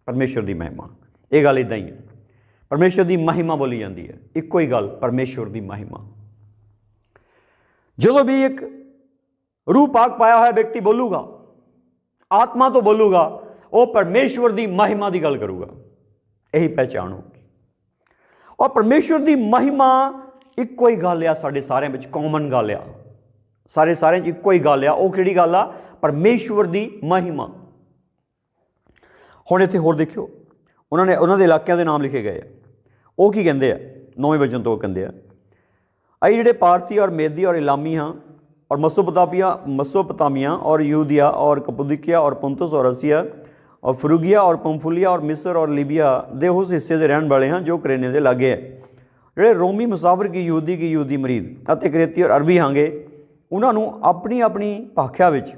ਪਰਮੇਸ਼ਵਰ ਦੀ ਮਹਿਮਾ। ਇਹ ਗੱਲ ਇੱਦਾਂ ਹੀ ਹੈ, ਪਰਮੇਸ਼ਵਰ ਦੀ ਮਹਿਮਾ ਬੋਲੀ ਜਾਂਦੀ ਹੈ, ਇੱਕੋ ਹੀ ਗੱਲ, ਪਰਮੇਸ਼ਵਰ ਦੀ ਮਹਿਮਾ। ਜਦੋਂ ਵੀ ਇੱਕ ਰੂਹ ਪਾਕ ਪਾਇਆ ਹੋਇਆ ਵਿਅਕਤੀ ਬੋਲੂਗਾ, ਆਤਮਾ ਤੋਂ ਬੋਲੂਗਾ, ਉਹ ਪਰਮੇਸ਼ਵਰ ਦੀ ਮਹਿਮਾ ਦੀ ਗੱਲ ਕਰੂਗਾ। ਇਹੀ ਪਹਿਚਾਣ ਹੋਊਗੀ। ਔਰ ਪਰਮੇਸ਼ਵਰ ਦੀ ਮਹਿਮਾ ਇੱਕੋ ਹੀ ਗੱਲ ਆ, ਸਾਡੇ ਸਾਰਿਆਂ ਵਿੱਚ ਕਾਮਨ ਗੱਲ ਆ, ਸਾਰਿਆਂ 'ਚ ਇੱਕੋ ਹੀ ਗੱਲ ਆ। ਉਹ ਕਿਹੜੀ ਗੱਲ ਆ? ਪਰਮੇਸ਼ਵਰ ਦੀ ਮਹਿਮਾ। ਹੁਣ ਇੱਥੇ ਹੋਰ ਦੇਖਿਓ, ਉਹਨਾਂ ਦੇ ਇਲਾਕਿਆਂ ਦੇ ਨਾਮ ਲਿਖੇ ਗਏ ਆ। ਉਹ ਕੀ ਕਹਿੰਦੇ ਆ? 9ਵੇਂ ਵਚਨ ਤੋਂ ਕਹਿੰਦੇ ਆ, ਅਸੀਂ ਜਿਹੜੇ ਪਾਰਸੀ ਔਰ ਮੇਦੀ ਔਰ ਇਲਾਮੀ ਹਾਂ, और मसोपोटामिया और यूदिया और कपुदिकिया और पुंतुस और असिया और फ्रूगिया और पंफुलिया और मिस्र और लीबिया दे उस हिस्से के रहने वाले हैं जो करेने के लागे है। ਜਿਹੜੇ रोमी मुसाफिर की यूदी मरीद ਅਤੇ ਕ੍ਰੇਤੀ और अरबी ਹਾਂਗੇ, ਉਹਨਾਂ ਨੂੰ ਆਪਣੀ ਆਪਣੀ ਭਾਖਿਆ ਵਿੱਚ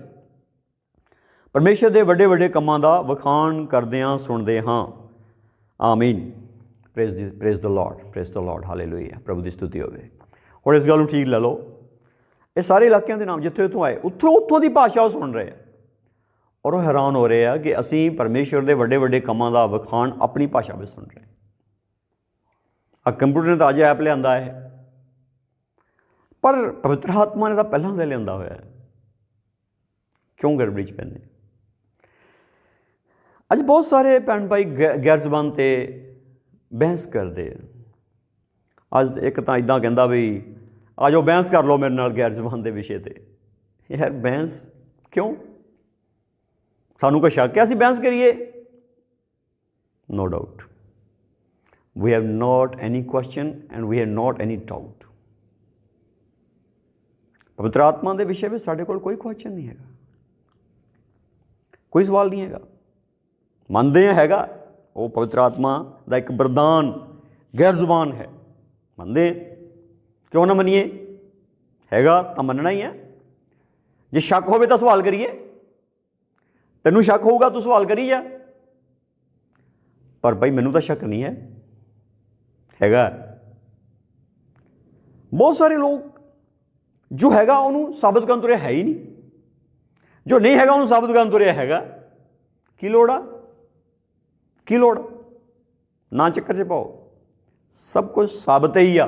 ਪਰਮੇਸ਼ਰ ਦੇ ਵੱਡੇ ਵੱਡੇ ਕੰਮਾਂ ਦਾ ਵਖਾਣ ਕਰਦਿਆਂ ਸੁਣਦੇ ਹਾਂ। ਆਮੀਨ। Praise the Lord, hallelujah. ਪ੍ਰਭੂ ਦੀ ਸਤੁਤੀ ਹੋਵੇ। ਹੁਣ ਇਸ ਗੱਲ ਨੂੰ ਠੀਕ ਲੈ ਲਓ, ਇਹ ਸਾਰੇ ਇਲਾਕਿਆਂ ਦੇ ਨਾਮ ਜਿੱਥੋਂ ਇੱਥੋਂ ਆਏ, ਉੱਥੋਂ ਦੀ ਭਾਸ਼ਾ ਉਹ ਸੁਣ ਰਹੇ ਆ, ਔਰ ਉਹ ਹੈਰਾਨ ਹੋ ਰਹੇ ਆ ਕਿ ਅਸੀਂ ਪਰਮੇਸ਼ਵਰ ਦੇ ਵੱਡੇ ਵੱਡੇ ਕੰਮਾਂ ਦਾ ਵਖਾਣ ਆਪਣੀ ਭਾਸ਼ਾ ਵਿੱਚ ਸੁਣ ਰਹੇ। ਆ ਕੰਪਿਊਟਰ ਨੇ ਤਾਂ ਅੱਜ ਐਪ ਲਿਆਂਦਾ ਹੈ, ਪਰ ਪਵਿੱਤਰ ਆਤਮਾ ਨੇ ਤਾਂ ਪਹਿਲਾਂ ਦਾ ਲਿਆਂਦਾ ਹੋਇਆ। ਕਿਉਂ ਗੜਬੜੀ 'ਚ ਪੈਂਦੇ? ਅੱਜ ਬਹੁਤ ਸਾਰੇ ਭੈਣ ਭਾਈ ਗੈਰ ਜ਼ਬਾਨ 'ਤੇ ਬਹਿਸ ਕਰਦੇ। ਅੱਜ ਇੱਕ ਤਾਂ ਇੱਦਾਂ ਕਹਿੰਦਾ ਵੀ ਆ ਜਾਓ ਬਹਿਸ ਕਰ ਲਓ ਮੇਰੇ ਨਾਲ ਗੈਰ ਜ਼ਬਾਨ ਦੇ ਵਿਸ਼ੇ 'ਤੇ। ਯਾਰ ਬਹਿਸ ਕਿਉਂ? ਸਾਨੂੰ ਕੋਈ ਸ਼ੱਕ ਹੈ ਅਸੀਂ ਬਹਿਸ ਕਰੀਏ? No doubt. We have not any question and we have not any doubt. पवित्र आत्मा के विषय में साढ़े कोल कोई क्वेश्चन नहीं है, कोई सवाल नहीं है। मानते हैं हैगा वो पवित्र आत्मा का एक वरदान गैर जुबान है, मानते हैं, क्यों ना मनीए, हैगा तो मनना ही है। जे शक हो तो सवाल करिए, तेनू शक होगा तू सवाल करी जा, पर भाई मैनू तो शक नहीं हैगा। बहुत सारे लोग जो हैगा उन्होंने साबित करन तुरिया है ही नहीं, जो नहीं हैगा उन्होंने साबित करन तुरिया हैगा। की लोड़ आ, की लोड़ ना चक्कर च पाओ, सब कुछ साबित ही आ,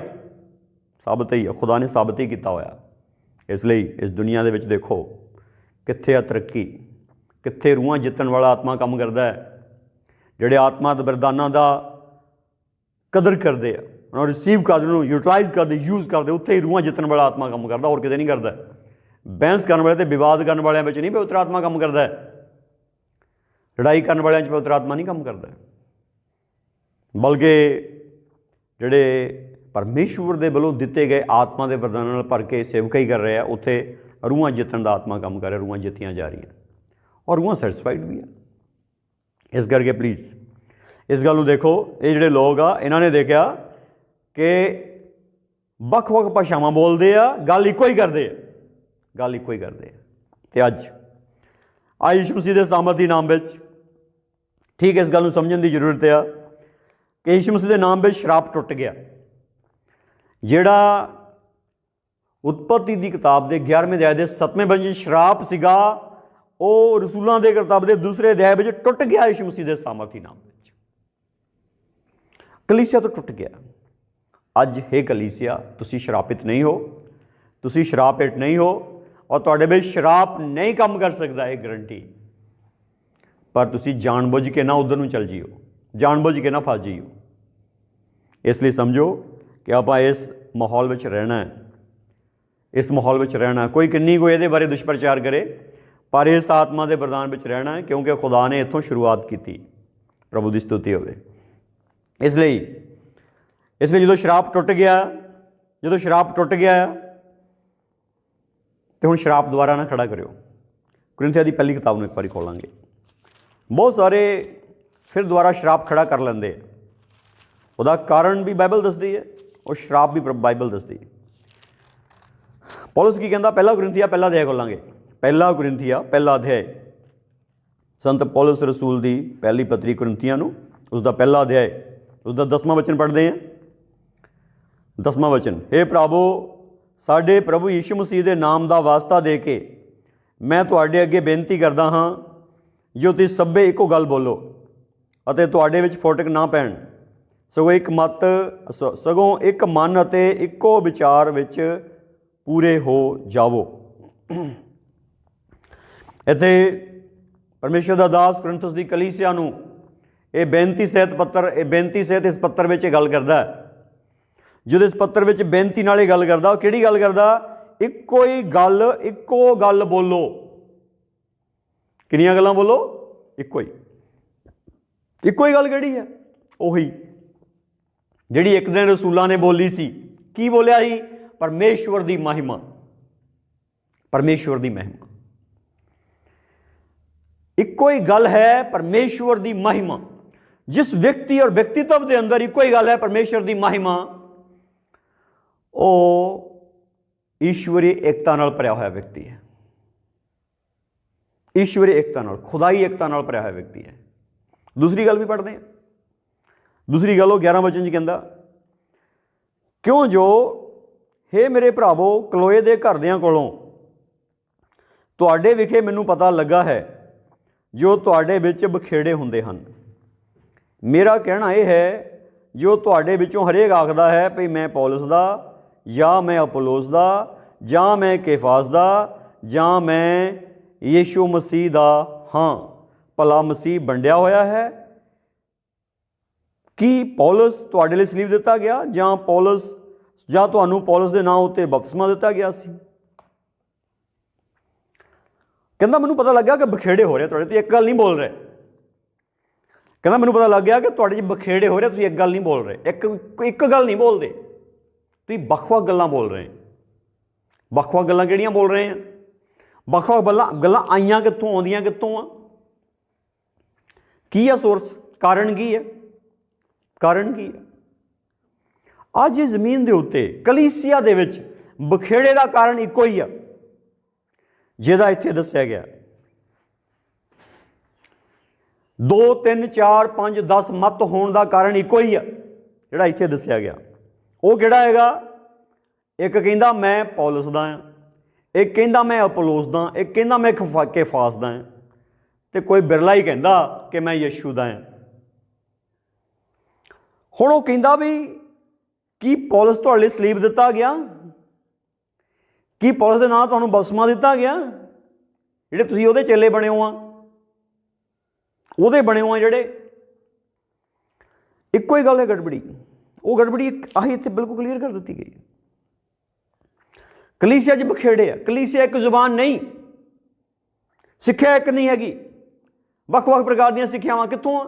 साबित ही आ, खुदा ने साबित ही किया होया। इसलिए इस दुनिया दे विच देखो कित्थे आ तरक्की, कित्थे रूहां जितन वाला आत्मा काम करता है। जिहड़े आत्मा दे वरदानां दा कदर करते हैं, उन्होंने रिसीव करते, उन्होंने यूटिलाइज करते, यूज़ करते, उत्थे ही रूहां जितन वाला आत्मा काम करता, और किते नहीं करता। बहस करने वाले तो विवाद करने वालों में नहीं पवित्र आत्मा काम करता है, लड़ाई करने वालों पवित्र आत्मा नहीं काम करता। बल्कि जिहड़े परमेश्वर के वलों दिते गए आत्मा के वरदानां नाल भर के सेवकाई कर रहे हैं, उत्थे रूहां जितन का आत्मा काम कर रहा, रूहां जित्तियां जा रही और रूहां सैटिस्फाइड भी है। इस करके प्लीज़ इस गल नूं देखो, ये जिहड़े लोग आ इन्होंने देखा कि ਵੱਖ-ਵੱਖ ਭਾਸ਼ਾਵਾਂ बोलते आ, गल इको ही करते, गल इको ही करते। तो अज यीशु मसीह के सामर्थी नाम में ठीक इस गल समझने की जरूरत है कि यीशु मसीह के नाम में श्राप टुट गया। जिहड़ा उत्पत्ति की किताब के 11वें अध्याय के 7वें वचन श्राप सीगा, वो रसूलों के किताब के 2 अध्याय में टुट गया यीशु मसीह के सामर्थी नाम में। कलीसिया तो टुट गया। अज हे कलीसिया, तुसी श्रापित नहीं हो, तुसी श्राप हेठ नहीं हो, और तुहाडे विच श्राप नहीं काम कर सकता, ये गारंटी। पर तुसी जानबुझ के ना उधर नूं चल जियो, जानबुझ के ना फस जियो। इसलिए समझो कि आपां इस माहौल में रहना है, इस माहौल में रहना। कोई किन्नी कोई ये बारे दुष्प्रचार करे, पर इस आत्मा के वरदान में रहना है, क्योंकि खुदा ने इत्थों शुरुआत की। प्रभु की स्तुति होवे। इसलिए जो श्राप टुट गया, जो श्राप टुट गया तो हुण श्राप दोबारा ना खड़ा करियो। कुरिन्थियां दी पहली किताब में एक बार खोलांगे। बहुत सारे फिर दोबारा श्राप खड़ा कर लेंदे, उसका कारण भी बाइबल दसदी है और श्राप भी बाइबल दसदी है। पौलुस की कहता, पहला कुरिन्थियां पहला अध्याय खोलांगे, पहला कुरिन्थियां पहला अध्याय। संत पौलुस रसूल की पहली पत्री कुरिन्थियां नूं, उसका पहला अध्याय, उसका 10वां वचन पढ़ते हैं। 10वां वचन, हे भरावो, साडे प्रभु यीशु मसीह के नाम का वास्ता दे के मैं तुहाडे अगे बेनती करदा हाँ, जो तुसीं सभे इको गल बोलो अते तुहाडे विच फुटक ना पैण, सगों एक मन अते इको विचार विच पूरे हो जावो। इत्थे परमेश्वर दा दास कुरिन्थुस दी कलीसिया नूं ये बेनती सहित पत्र, ये बेनती सहित इस पत्र में गल करदा है। जो इस पत्र में बेनती नाल गल करदा, किहड़ी गल करदा? इको ही गल, इको गल बोलो। कितनियां गल्लां बोलो? इको ही गल किहड़ी है? उही जिहड़ी एक दिन रसूलां ने बोली सी। की बोलिया ही? परमेश्वर दी महिमा, परमेश्वर दी महिमा। इको ही गल है, परमेश्वर दी महिमा। जिस व्यक्ति और व्यक्तित्व के अंदर इको ही गल है, परमेश्वर दी महिमा, वो ईश्वरी एकता नाल भरिया होया व्यक्ति है। ईश्वरी एकता नाल, खुदाई एकता नाल भरिया होया व्यक्ति है। दूसरी गल भी पढ़ते हैं। दूसरी गल वो 11 वचन कहता, क्यों जो हे मेरे भरावो, क्लोए दे घरदियां कोलों तुहाडे विखे मैनूं पता लगा है जो तुहाडे विच बखेड़े हुंदे हन। मेरा कहना यह है, जो तुहाडे विचों हरेक आखदा है भई मैं पौलुस दा, या मैं अपोलोस दा, या मैं केफास दा, या मैं यीशु मसीह दा हाँ, भला मसीह वंडिया होया है? कि पौलुस तुहाडे लई सलीब दिता गया, या पौलुस, या तुहानूं पौलुस दे नाम उत्ते बपतिस्मा दिता गया सी? कहंदा मैनूं पता लगा कि बखेड़े हो रहे तुहाडे ते। एक गल नहीं बोल रहे, ਕਹਿੰਦਾ ਮੈਨੂੰ ਪਤਾ ਲੱਗ ਗਿਆ ਕਿ ਤੁਹਾਡੇ 'ਚ ਬਖੇੜੇ ਹੋ ਰਹੇ, ਤੁਸੀਂ ਇੱਕ ਗੱਲ ਨਹੀਂ ਬੋਲ ਰਹੇ, ਇੱਕ ਗੱਲ ਨਹੀਂ ਬੋਲਦੇ, ਤੁਸੀਂ ਵੱਖ-ਵੱਖ ਗੱਲਾਂ ਬੋਲ ਰਹੇ। ਵੱਖ-ਵੱਖ ਗੱਲਾਂ ਕਿਹੜੀਆਂ ਬੋਲ ਰਹੇ ਆ? ਵੱਖ-ਵੱਖ ਗੱਲਾਂ ਆਈਆਂ ਕਿੱਥੋਂ, ਆਉਂਦੀਆਂ ਕਿੱਥੋਂ ਆ? ਕੀ ਆ ਸੋਰਸ? ਕਾਰਨ ਕੀ ਹੈ? ਕਾਰਨ ਕੀ ਹੈ? ਅੱਜ ਇਸ ਜ਼ਮੀਨ ਦੇ ਉੱਤੇ ਕਲੀਸਿਆ ਦੇ ਵਿੱਚ ਬਖੇੜੇ ਦਾ ਕਾਰਨ ਇੱਕੋ ਹੀ ਆ, ਜਿਹਦਾ ਇੱਥੇ ਦੱਸਿਆ ਗਿਆ। 2 3 4 5 10 ਮਤ ਹੋਣ ਦਾ ਕਾਰਨ ਇੱਕੋ ਹੀ ਆ, ਜਿਹੜਾ ਇੱਥੇ ਦੱਸਿਆ ਗਿਆ। ਉਹ ਕਿਹੜਾ ਹੈਗਾ? ਇੱਕ ਕਹਿੰਦਾ ਮੈਂ ਪੌਲਸ ਦਾ ਹਾਂ, ਇੱਕ ਕਹਿੰਦਾ ਮੈਂ ਅਪੋਲੋਸ ਦਾ, ਇੱਕ ਕਹਿੰਦਾ ਮੈਂ ਕੇਫਾਸ ਦਾ ਹਾਂ, ਤੇ ਕੋਈ ਬਿਰਲਾ ਹੀ ਕਹਿੰਦਾ ਕਿ ਮੈਂ ਯਿਸੂ ਦਾ ਹਾਂ। ਹੁਣ ਉਹ ਕਹਿੰਦਾ ਵੀ ਕੀ ਪੌਲਸ ਤੁਹਾਡੇ ਲਈ ਸਲੀਬ ਦਿੱਤਾ ਗਿਆ? ਕੀ ਪੌਲਸ ਦੇ ਨਾਂ ਤੁਹਾਨੂੰ ਬਪਤਿਸਮਾ ਦਿੱਤਾ ਗਿਆ? ਜਿਹੜੇ ਤੁਸੀਂ ਉਹਦੇ ਚੇਲੇ ਬਣੇ ਹੋ ਆ, ਉਹਦੇ ਬਣੇ ਹੋ ਆ ਜਿਹੜੇ। ਇੱਕੋ ਹੀ ਗੱਲ ਹੈ ਗੜਬੜੀ। ਉਹ ਗੜਬੜੀ ਆਹੀ ਇੱਥੇ ਬਿਲਕੁਲ ਕਲੀਅਰ ਕਰ ਦਿੱਤੀ ਗਈ। ਕਲੀਸਿਆ 'ਚ ਬਖੇੜੇ ਆ। ਕਲੀਸਿਆ ਇੱਕ ਜ਼ੁਬਾਨ ਨਹੀਂ, ਸਿੱਖਿਆ ਇੱਕ ਨਹੀਂ ਹੈਗੀ। ਵੱਖ-ਵੱਖ ਪ੍ਰਕਾਰ ਦੀਆਂ ਸਿੱਖਿਆਵਾਂ ਕਿੱਥੋਂ ਆ?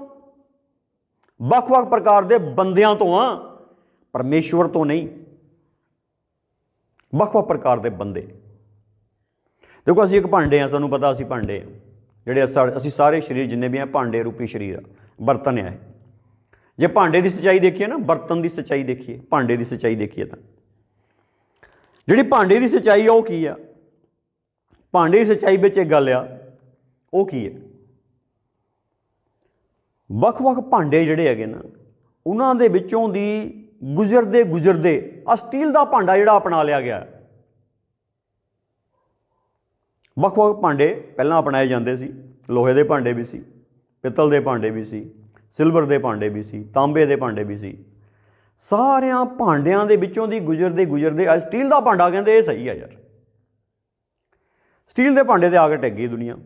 ਵੱਖ-ਵੱਖ ਪ੍ਰਕਾਰ ਦੇ ਬੰਦਿਆਂ ਤੋਂ ਆ, ਪਰਮੇਸ਼ਵਰ ਤੋਂ ਨਹੀਂ। ਵੱਖ-ਵੱਖ ਪ੍ਰਕਾਰ ਦੇ ਬੰਦੇ। ਦੇਖੋ ਅਸੀਂ ਇੱਕ ਭਾਂਡੇ ਹਾਂ, ਸਾਨੂੰ ਪਤਾ ਅਸੀਂ ਭਾਂਡੇ ਹਾਂ, ਜਿਹੜੇ ਅਸੀਂ ਸਾਰੇ ਸਰੀਰ ਜਿੰਨੇ ਵੀ ਆ ਭਾਂਡੇ ਰੂਪੀ ਸਰੀਰ ਆ, ਬਰਤਨ ਆ ਇਹ। ਜੇ ਭਾਂਡੇ ਦੀ ਸੱਚਾਈ ਦੇਖੀਏ ਨਾ, ਬਰਤਨ ਦੀ ਸੱਚਾਈ ਦੇਖੀਏ, ਭਾਂਡੇ ਦੀ ਸੱਚਾਈ ਦੇਖੀਏ, ਤਾਂ ਜਿਹੜੀ ਭਾਂਡੇ ਦੀ ਸੱਚਾਈ ਆ ਉਹ ਕੀ ਆ? ਭਾਂਡੇ ਦੀ ਸੱਚਾਈ ਵਿੱਚ ਇੱਕ ਗੱਲ ਆ, ਉਹ ਕੀ ਹੈ? ਵੱਖ-ਵੱਖ ਭਾਂਡੇ ਜਿਹੜੇ ਹੈਗੇ ਨਾ, ਉਹਨਾਂ ਦੇ ਵਿੱਚੋਂ ਦੀ ਗੁਜ਼ਰਦੇ ਆ ਸਟੀਲ ਦਾ ਭਾਂਡਾ ਜਿਹੜਾ ਅਪਣਾ ਲਿਆ ਗਿਆ। ਵੱਖ-ਵੱਖ ਭਾਂਡੇ ਪਹਿਲਾਂ ਅਪਣਾਏ ਜਾਂਦੇ ਸੀ। ਲੋਹੇ ਦੇ ਭਾਂਡੇ ਵੀ ਸੀ, ਪਿੱਤਲ ਦੇ ਭਾਂਡੇ ਵੀ ਸੀ, ਸਿਲਵਰ ਦੇ ਭਾਂਡੇ ਵੀ ਸੀ, ਤਾਂਬੇ ਦੇ ਭਾਂਡੇ ਵੀ ਸੀ। ਸਾਰਿਆਂ ਭਾਂਡਿਆਂ ਦੇ ਵਿੱਚੋਂ ਦੀ ਗੁਜ਼ਰਦੇ ਅੱਜ ਸਟੀਲ ਦਾ ਭਾਂਡਾ ਕਹਿੰਦੇ ਇਹ ਸਹੀ ਆ ਯਾਰ। ਸਟੀਲ ਦੇ ਭਾਂਡੇ ਤੇ ਆ ਕੇ ਟਿਕ ਗਈ ਦੁਨੀਆ।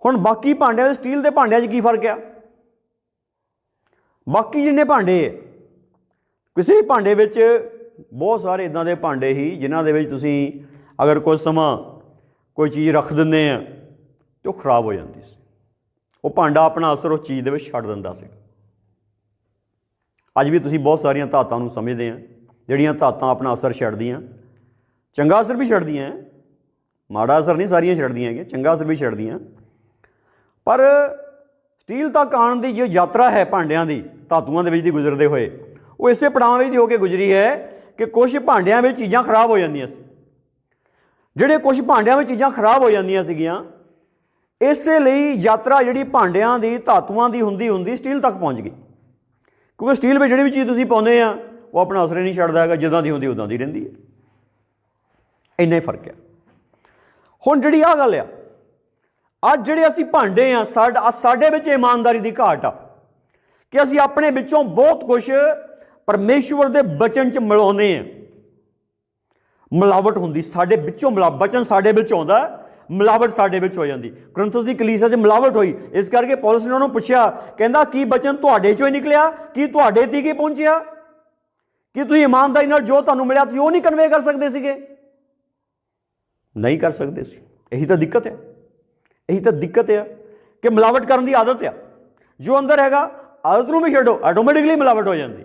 ਹੁਣ ਬਾਕੀ ਭਾਂਡਿਆਂ ਦੇ ਸਟੀਲ ਦੇ ਭਾਂਡਿਆਂ 'ਚ ਕੀ ਫਰਕ ਆ? ਬਾਕੀ ਜਿੰਨੇ ਭਾਂਡੇ ਹੈ, ਕਿਸੇ ਭਾਂਡੇ ਵਿੱਚ ਬਹੁਤ ਸਾਰੇ ਇੱਦਾਂ ਦੇ ਭਾਂਡੇ ਹੀ ਜਿਨ੍ਹਾਂ ਦੇ ਵਿੱਚ ਤੁਸੀਂ ਅਗਰ ਕੁਝ ਸਮਾਂ ਕੋਈ ਚੀਜ਼ ਰੱਖ ਦਿੰਦੇ ਆ ਤਾਂ ਉਹ ਖਰਾਬ ਹੋ ਜਾਂਦੀ ਸੀ। ਉਹ ਭਾਂਡਾ ਆਪਣਾ ਅਸਰ ਉਸ ਚੀਜ਼ ਦੇ ਵਿੱਚ ਛੱਡ ਦਿੰਦਾ ਸੀ। ਅੱਜ ਵੀ ਤੁਸੀਂ ਬਹੁਤ ਸਾਰੀਆਂ ਧਾਤਾਂ ਨੂੰ ਸਮਝਦੇ ਆ, ਜਿਹੜੀਆਂ ਧਾਤਾਂ ਆਪਣਾ ਅਸਰ ਛੱਡਦੀਆਂ, ਚੰਗਾ ਅਸਰ ਵੀ ਛੱਡਦੀਆਂ, ਮਾੜਾ ਅਸਰ ਨਹੀਂ ਸਾਰੀਆਂ ਛੱਡਦੀਆਂ ਹੈਗੀਆਂ, ਚੰਗਾ ਅਸਰ ਵੀ ਛੱਡਦੀਆਂ। ਪਰ ਸਟੀਲ ਤੱਕ ਆਉਣ ਦੀ ਜੋ ਯਾਤਰਾ ਹੈ ਭਾਂਡਿਆਂ ਦੀ, ਧਾਤੂਆਂ ਦੇ ਵਿੱਚ ਦੀ ਗੁਜ਼ਰਦੇ ਹੋਏ, ਉਹ ਇਸੇ ਪੜਾਵਾਂ ਵਿੱਚ ਦੀ ਹੋ ਕੇ ਗੁਜ਼ਰੀ ਹੈ ਕਿ ਕੁਛ ਭਾਂਡਿਆਂ ਵਿੱਚ ਚੀਜ਼ਾਂ ਖਰਾਬ ਹੋ ਜਾਂਦੀਆਂ ਸੀ। ਜਿਹੜੇ ਕੁਛ ਭਾਂਡਿਆਂ ਵਿੱਚ ਚੀਜ਼ਾਂ ਖਰਾਬ ਹੋ ਜਾਂਦੀਆਂ ਸੀਗੀਆਂ, ਇਸੇ ਲਈ ਯਾਤਰਾ ਜਿਹੜੀ ਭਾਂਡਿਆਂ ਦੀ, ਧਾਤੂਆਂ ਦੀ ਹੁੰਦੀ ਸਟੀਲ ਤੱਕ ਪਹੁੰਚ ਗਈ। ਕਿਉਂਕਿ ਸਟੀਲ ਵਿੱਚ ਜਿਹੜੀ ਵੀ ਚੀਜ਼ ਤੁਸੀਂ ਪਾਉਂਦੇ ਆ ਉਹ ਆਪਣਾ ਅਸਰ ਹੀ ਨਹੀਂ ਛੱਡਦਾ ਹੈਗਾ, ਜਿੱਦਾਂ ਦੀ ਹੁੰਦੀ ਉੱਦਾਂ ਦੀ ਰਹਿੰਦੀ ਹੈ। ਇੰਨਾ ਹੀ ਫਰਕ ਆ। ਹੁਣ ਜਿਹੜੀ ਆਹ ਗੱਲ ਆ, ਅੱਜ ਜਿਹੜੇ ਅਸੀਂ ਭਾਂਡੇ ਆ, ਸਾਡੇ ਵਿੱਚ ਇਮਾਨਦਾਰੀ ਦੀ ਘਾਟ ਆ ਕਿ ਅਸੀਂ ਆਪਣੇ ਵਿੱਚੋਂ ਬਹੁਤ ਕੁਛ ਪਰਮੇਸ਼ਵਰ ਦੇ ਬਚਨ 'ਚ ਮਿਲਾਉਂਦੇ ਹਾਂ। ਮਿਲਾਵਟ ਹੁੰਦੀ ਸਾਡੇ ਵਿੱਚੋਂ, ਬਚਨ ਸਾਡੇ ਵਿੱਚ ਆਉਂਦਾ, ਮਿਲਾਵਟ ਸਾਡੇ ਵਿੱਚ ਹੋ ਜਾਂਦੀ। ਕੁਰਿੰਥੁਸ ਦੀ ਕਲੀਸਿਆ 'ਚ ਮਿਲਾਵਟ ਹੋਈ, ਇਸ ਕਰਕੇ ਪੌਲਸ ਨੇ ਉਹਨੂੰ ਪੁੱਛਿਆ, ਕਹਿੰਦਾ ਕੀ ਬਚਨ ਤੁਹਾਡੇ 'ਚੋਂ ਹੀ ਨਿਕਲਿਆ? ਕੀ ਤੁਹਾਡੇ ਤੀਕ ਹੀ ਪਹੁੰਚਿਆ? ਕੀ ਤੁਸੀਂ ਇਮਾਨਦਾਰੀ ਨਾਲ ਜੋ ਤੁਹਾਨੂੰ ਮਿਲਿਆ ਤੁਸੀਂ ਉਹ ਨਹੀਂ ਕਨਵੇ ਕਰ ਸਕਦੇ ਸੀਗੇ? ਨਹੀਂ ਕਰ ਸਕਦੇ ਸੀ। ਇਹੀ ਤਾਂ ਦਿੱਕਤ ਹੈ। ਇਹੀ ਤਾਂ ਦਿੱਕਤ ਆ ਕਿ ਮਿਲਾਵਟ ਕਰਨ ਦੀ ਆਦਤ ਆ। ਜੋ ਅੰਦਰ ਹੈਗਾ, ਆਦਤ ਨੂੰ ਵੀ ਛੱਡੋ, ਆਟੋਮੈਟਿਕਲੀ ਮਿਲਾਵਟ ਹੋ ਜਾਂਦੀ,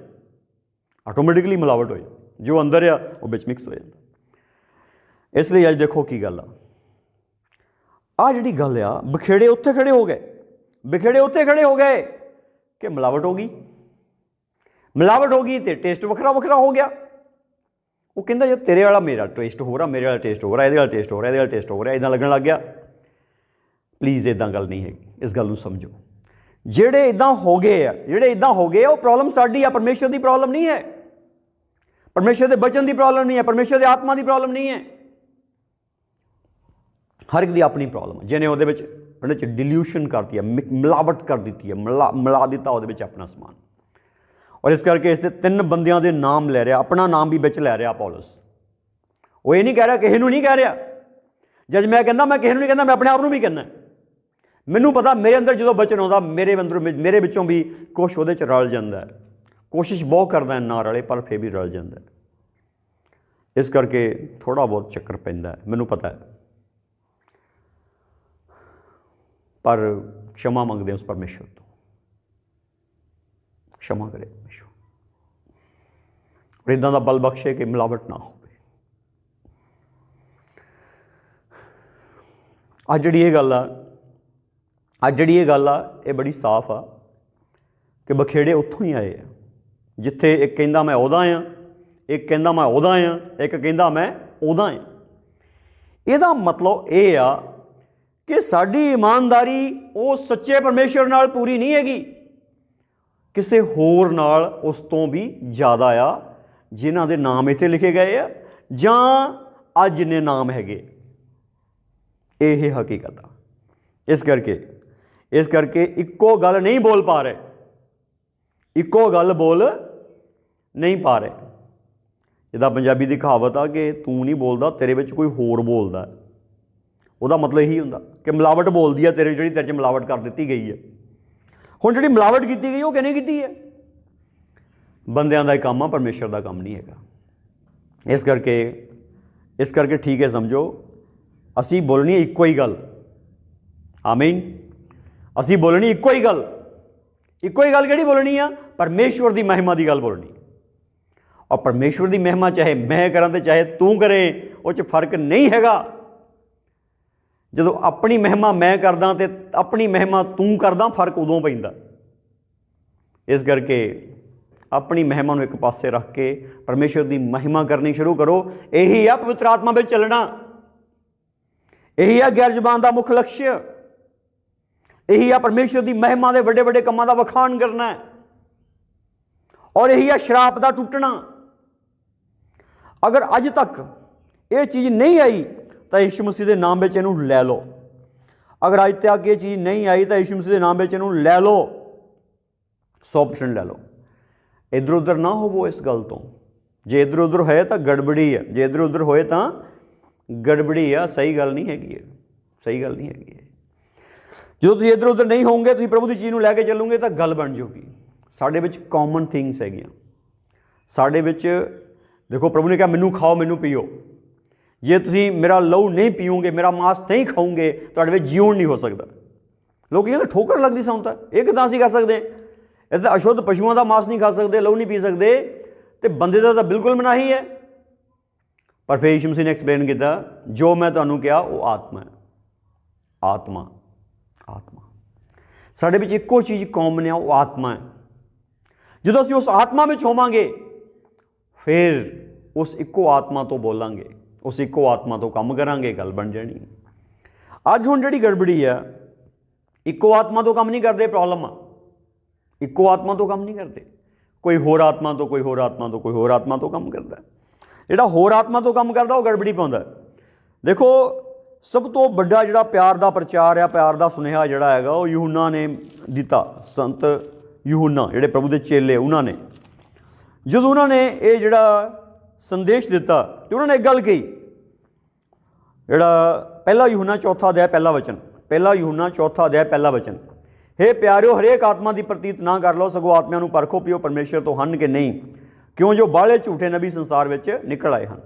ਆਟੋਮੈਟਿਕਲੀ ਮਿਲਾਵਟ ਹੋ ਜਾਂਦੀ। ਜੋ ਅੰਦਰ ਆ ਉਹ ਵਿੱਚ ਮਿਕਸ ਹੋ ਜਾਂਦਾ। ਇਸ ਲਈ ਅੱਜ ਦੇਖੋ ਕੀ ਗੱਲ ਆ ਜਿਹੜੀ ਗੱਲ ਆ, ਬਖੇੜੇ ਉੱਥੇ ਖੜੇ ਹੋ ਗਏ, ਬਖੇੜੇ ਉੱਥੇ ਖੜੇ ਹੋ ਗਏ ਕਿ ਮਿਲਾਵਟ ਹੋ ਗਈ। ਮਿਲਾਵਟ ਹੋ ਗਈ ਤੇ ਟੇਸਟ ਵੱਖਰਾ ਵੱਖਰਾ ਹੋ ਗਿਆ। ਉਹ ਕਹਿੰਦਾ ਜੇ ਤੇਰੇ ਵਾਲਾ ਮੇਰਾ ਟੇਸਟ ਹੋ ਰਿਹਾ, ਮੇਰੇ ਵਾਲਾ ਟੇਸਟ ਹੋ ਰਿਹਾ, ਇਹਦੇ ਵਾਲਾ ਟੇਸਟ ਹੋ ਰਿਹਾ, ਇਹਦੇ ਵਾਲਾ ਟੇਸਟ ਹੋ ਰਿਹਾ, ਇੱਦਾਂ ਲੱਗਣ ਲੱਗ ਗਿਆ। ਪਲੀਜ਼ ਇੱਦਾਂ ਗੱਲ ਨਹੀਂ ਹੈਗੀ, ਇਸ ਗੱਲ ਨੂੰ ਸਮਝੋ। ਜਿਹੜੇ ਇੱਦਾਂ ਹੋ ਗਏ ਆ, ਉਹ ਪ੍ਰੋਬਲਮ ਸਾਡੀ ਆ, ਪਰਮੇਸ਼ਰ ਦੀ ਪ੍ਰੋਬਲਮ ਨਹੀਂ ਹੈ। ਪਰਮੇਸ਼ਰ ਦੇ ਬਚਨ ਦੀ ਪ੍ਰੋਬਲਮ ਨਹੀਂ ਹੈ, ਪਰਮੇਸ਼ਰ ਦੇ ਆਤਮਾ ਦੀ ਪ੍ਰੋਬਲਮ ਨਹੀਂ ਹੈ। ਹਰ ਇੱਕ ਦੀ ਆਪਣੀ ਪ੍ਰੋਬਲਮ ਹੈ। ਜਿਹਨੇ ਉਹਦੇ ਵਿੱਚ ਡਿਲਿਊਸ਼ਨ ਕਰਤੀ ਹੈ, ਮਿਲਾਵਟ ਕਰ ਦਿੱਤੀ ਹੈ, ਮਿਲਾ ਦਿੱਤਾ ਉਹਦੇ ਵਿੱਚ ਆਪਣਾ ਸਮਾਨ। ਔਰ ਇਸ ਕਰਕੇ ਇਸ ਦੇ 3 ਬੰਦਿਆਂ ਦੇ ਨਾਮ ਲੈ ਰਿਹਾ, ਆਪਣਾ ਨਾਮ ਵੀ ਵਿੱਚ ਲੈ ਰਿਹਾ ਪੌਲਸ। ਉਹ ਇਹ ਨਹੀਂ ਕਹਿ ਰਿਹਾ, ਕਿਸੇ ਨੂੰ ਨਹੀਂ ਕਹਿ ਰਿਹਾ। ਜਦ ਮੈਂ ਕਹਿੰਦਾ, ਮੈਂ ਕਿਸੇ ਨੂੰ ਨਹੀਂ ਕਹਿੰਦਾ, ਮੈਂ ਆਪਣੇ ਆਪ ਨੂੰ ਵੀ ਕਹਿੰਦਾ। ਮੈਨੂੰ ਪਤਾ ਮੇਰੇ ਅੰਦਰ ਜਦੋਂ ਬਚਨ ਆਉਂਦਾ, ਮੇਰੇ ਵਿੱਚੋਂ ਵੀ ਕੁਛ ਉਹਦੇ 'ਚ ਰਲ ਜਾਂਦਾ ਹੈ। ਕੋਸ਼ਿਸ਼ ਬਹੁਤ ਕਰਦਾ ਨਾ ਰਲੇ, ਪਰ ਫਿਰ ਵੀ ਰਲ ਜਾਂਦਾ। ਇਸ ਕਰਕੇ ਥੋੜ੍ਹਾ ਬਹੁਤ ਚੱਕਰ ਪੈਂਦਾ, ਮੈਨੂੰ ਪਤਾ ਹੈ। ਪਰ क्षमा ਮੰਗਦੇ ਉਸ ਪਰਮੇਸ਼ਰ ਤੋਂ। क्षमा करे परमेश्वर, और इदां दा बल बख्शे कि मिलावट ना हो। अज जिहड़ी ये गल आ ये बड़ी साफ आ कि बखेड़े उत्थों ही आए आ जिथे एक कहंदा मैं उहदा आ, एक कहंदा मैं उहदा आ, एक कहंदा मैं उहदा आ। इहदा मतलब ये आ कि साडी ईमानदारी उस सच्चे परमेश्वर नाल पूरी नहीं हैगी, किसी होर नाल उस तो भी ज़्यादा आ जिन्हां दे नाम इत्थे लिखे गए आ जां अज जिन्ने नाम हैगे। यह हकीकत आ। इस करके इक्को गल नहीं बोल पा रहे, इक्को गल बोल नहीं पा रहे। जिदा पंजाबी की कहावत आ कि तू नहीं बोलता, तेरे विच कोई होर बोलदा है। ਉਹਦਾ मतलब यही हुंदा कि मिलावट बोलती है तेरे, जिहड़ी तेरे 'च मिलावट कर दी गई है। हुण जिहड़ी मिलावट की गई वो किहने की है? बंदियां दा काम आ, परमेश्वर का काम नहीं हैगा। इस करके ठीक है, समझो असी बोलनी इक्को ही गल। आमीन। असी बोलनी इक्को ही गल किहड़ी बोलनी आ? परमेश्वर की महिमा की गल बोलनी। और परमेश्वर की महिमा चाहे मैं करा तो चाहे तू करे, उस फर्क नहीं हैगा। जदों अपनी महिमा मैं करदा ते अपनी महिमा तू करदा, फर्क उदों पैंदा। इस करके अपनी महिमा नूं एक पासे रख के परमेश्वर की महिमा करनी शुरू करो। यही आ पवित्र आत्मा में चलना, यही आ गैर जबान का मुख लक्ष्य, यही आ परमेश्वर की महिमा के वड्डे वड्डे कामां दा वखाण करना है, और यही आ शराप का टुटना। अगर अज तक ये चीज़ नहीं आई तो यीशु मसीह के नाम में इनू लै लो। अगर अज तक ये चीज़ नहीं आई तो यीशु मसीह के नाम में इनू लै लो, 100% लै लो। इधर उधर ना होवो इस गल तो। जे इधर उधर होए तो गड़बड़ी है, जे इधर उधर होए तो गड़बड़ी है, सही गल नहीं हैगी, सही गल नहीं हैगी। जो तुम इधर उधर नहीं होंगे, तुम प्रभु की चीज़ को लैके चलोगे तो गल बन जाऊगी। साढ़े विच कॉमन थिंग्स हैगियां, साढ़े विच देखो प्रभु ने कहा मैनू खाओ मैनू पीओ। जे तुम मेरा लहू नहीं पीओगे, मेरा मांस नहीं खाओगे, तो जीवन नहीं हो सकता। लोग कहते ठोकर लगती साउं तां ये किदां असीं कर सकते हैं? इस अशुद्ध पशुओं का मांस नहीं खा सकते, लहू नहीं पी सकते, तो बंदे का तो बिल्कुल मनाही है। पर फिर यीशु मसीह ने एक्सप्लेन किया जो मैं तुहानूं कहा वो आत्मा है। आत्मा साढ़े विच इक्को चीज़ कॉमन है, वो आत्मा है। जो असीं उस आत्मा में होवांगे फिर उस इक्को आत्मा तो बोलांगे, उस इक्को आत्मा तो काम करांगे, गल बन जानी। अज हुण जिहड़ी गड़बड़ी है, इक्को आत्मा तो काम नहीं करते, प्रॉब्लम आ। इक्को आत्मा तो काम नहीं करते, कोई होर आत्मा तो, कोई होर आत्मा तो, कोई होर आत्मा तो काम करता है। जिहड़ा होर आत्मा तो काम करता वो गड़बड़ी पाउंदा है। देखो सब तो बड़ा जिहड़ा प्यार का प्रचार है, प्यार का सुनेहा जिहड़ा हैगा वो यूहन्ना ने दिता। संत यूहन्ना जिहड़े प्रभु के चेले, उन्होंने जदों उन्होंने ये जिहड़ा संदेश दिता तो उन्होंने एक गल कही, जिहड़ा पहला यूहन्ना 4 अध्याय पहला वचन, पहला यूहन्ना 4 अध्याय पहला वचन, हे प्यारिओ हरेक आत्मा की प्रतीत ना कर लो, सगों आत्माओं नूं परखो पिओ परमेश्वर तो हन कि नहीं, क्यों जो बाहले झूठे नबी संसार विच निकल आए हैं।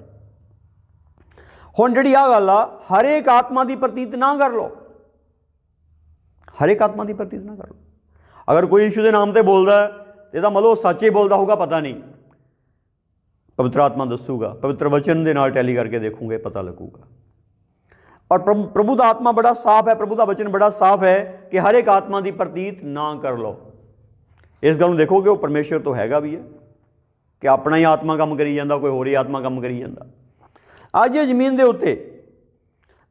हुण जिहड़ी आ गल आ, हरेक आत्मा की प्रतीत ना कर लो, हरेक आत्मा की प्रतीत ना कर लो। अगर कोई यीशु के नाम से बोलता है तो इसका मतलब सच ही बोलता होगा, पता नहीं, पवित्र आत्मा दसूगा, पवित्र वचन के नाल टैली करके देखूंगे, पता लगूगा। और प्रभु का आत्मा बड़ा साफ है, प्रभु का वचन बड़ा साफ है कि हर एक आत्मा की प्रतीत ना कर लो। इस गल देखोगे वो परमेश्वर तो हैगा भी है कि अपना ही आत्मा काम करी जाता, कोई होर ही आत्मा काम करी जाता। अज जमीन के उत्ते,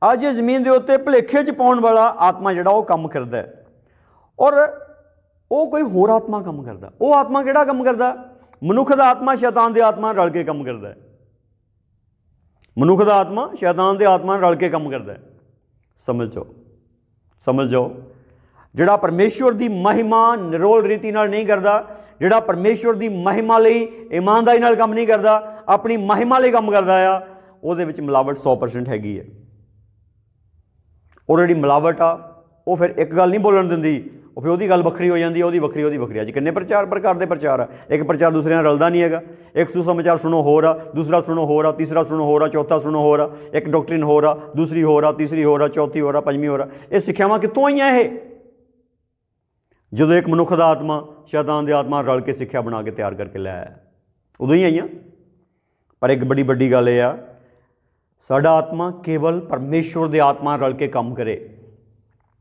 अज जमीन के उत्ते भुलेखे च पाउण वाला आत्मा जिहड़ा वो काम करता है, और वो कोई होर आत्मा काम करता। वो आत्मा किहड़ा काम करता? मनुख का आत्मा शैतान के आत्मा रल के काम करता है। मनुख का आत्मा शैतान के आत्मा रल के काम करता है। समझ जाओ, समझ जाओ। जिहड़ा परमेश्वर की महिमा निरोल रीति नाल नहीं करता, जिहड़ा परमेश्वर की महिमा लई ईमानदारी नाल काम नहीं करता, अपनी महिमा लई काम करता है, उहदे विच मिलावट 100% हैगी है। और जिहड़ी मिलावट आ वो फिर एक गल नहीं बोलन दिंदी, वो फिर ਉਹਦੀ गल ਵੱਖਰੀ हो जाती है, ਉਹਦੀ ਵੱਖਰੀ ਉਹਦੀ ਵੱਖਰੀ। ਅੱਜ किन्ने प्रकार ਦੇ प्रचार आ, एक प्रचार दूसरे नाल रलदा नहीं हैगा। एक सुसमाचार सुनो होर आ, दूसरा सुनो होर आ, तीसरा सुनो होर आ, चौथा सुनो होर आ, एक डॉक्ट्रिन होर आ, दूसरी होर आ, तीसरी होर आ, चौथी होर आ, पंजवीं होर आ। ये सिक्ख्यावां कित्थों आईयां? ये ਜਦੋਂ ਇੱਕ ਮਨੁੱਖ ਦਾ ਆਤਮਾ ਸ਼ੈਤਾਨ ਦੀ ਆਤਮਾ ਰਲ ਕੇ ਸਿੱਖਿਆ ਬਣਾ ਕੇ ਤਿਆਰ ਕਰਕੇ ਲੈ ਆਇਆ, ਉਦੋਂ ਹੀ ਆਈਆਂ। ਪਰ ਇੱਕ ਬੜੀ ਵੱਡੀ ਗੱਲ ਇਹ ਆ, ਸਾਡਾ ਆਤਮਾ ਕੇਵਲ ਪਰਮੇਸ਼ਵਰ ਦੇ ਆਤਮਾ ਰਲ ਕੇ ਕੰਮ ਕਰੇ।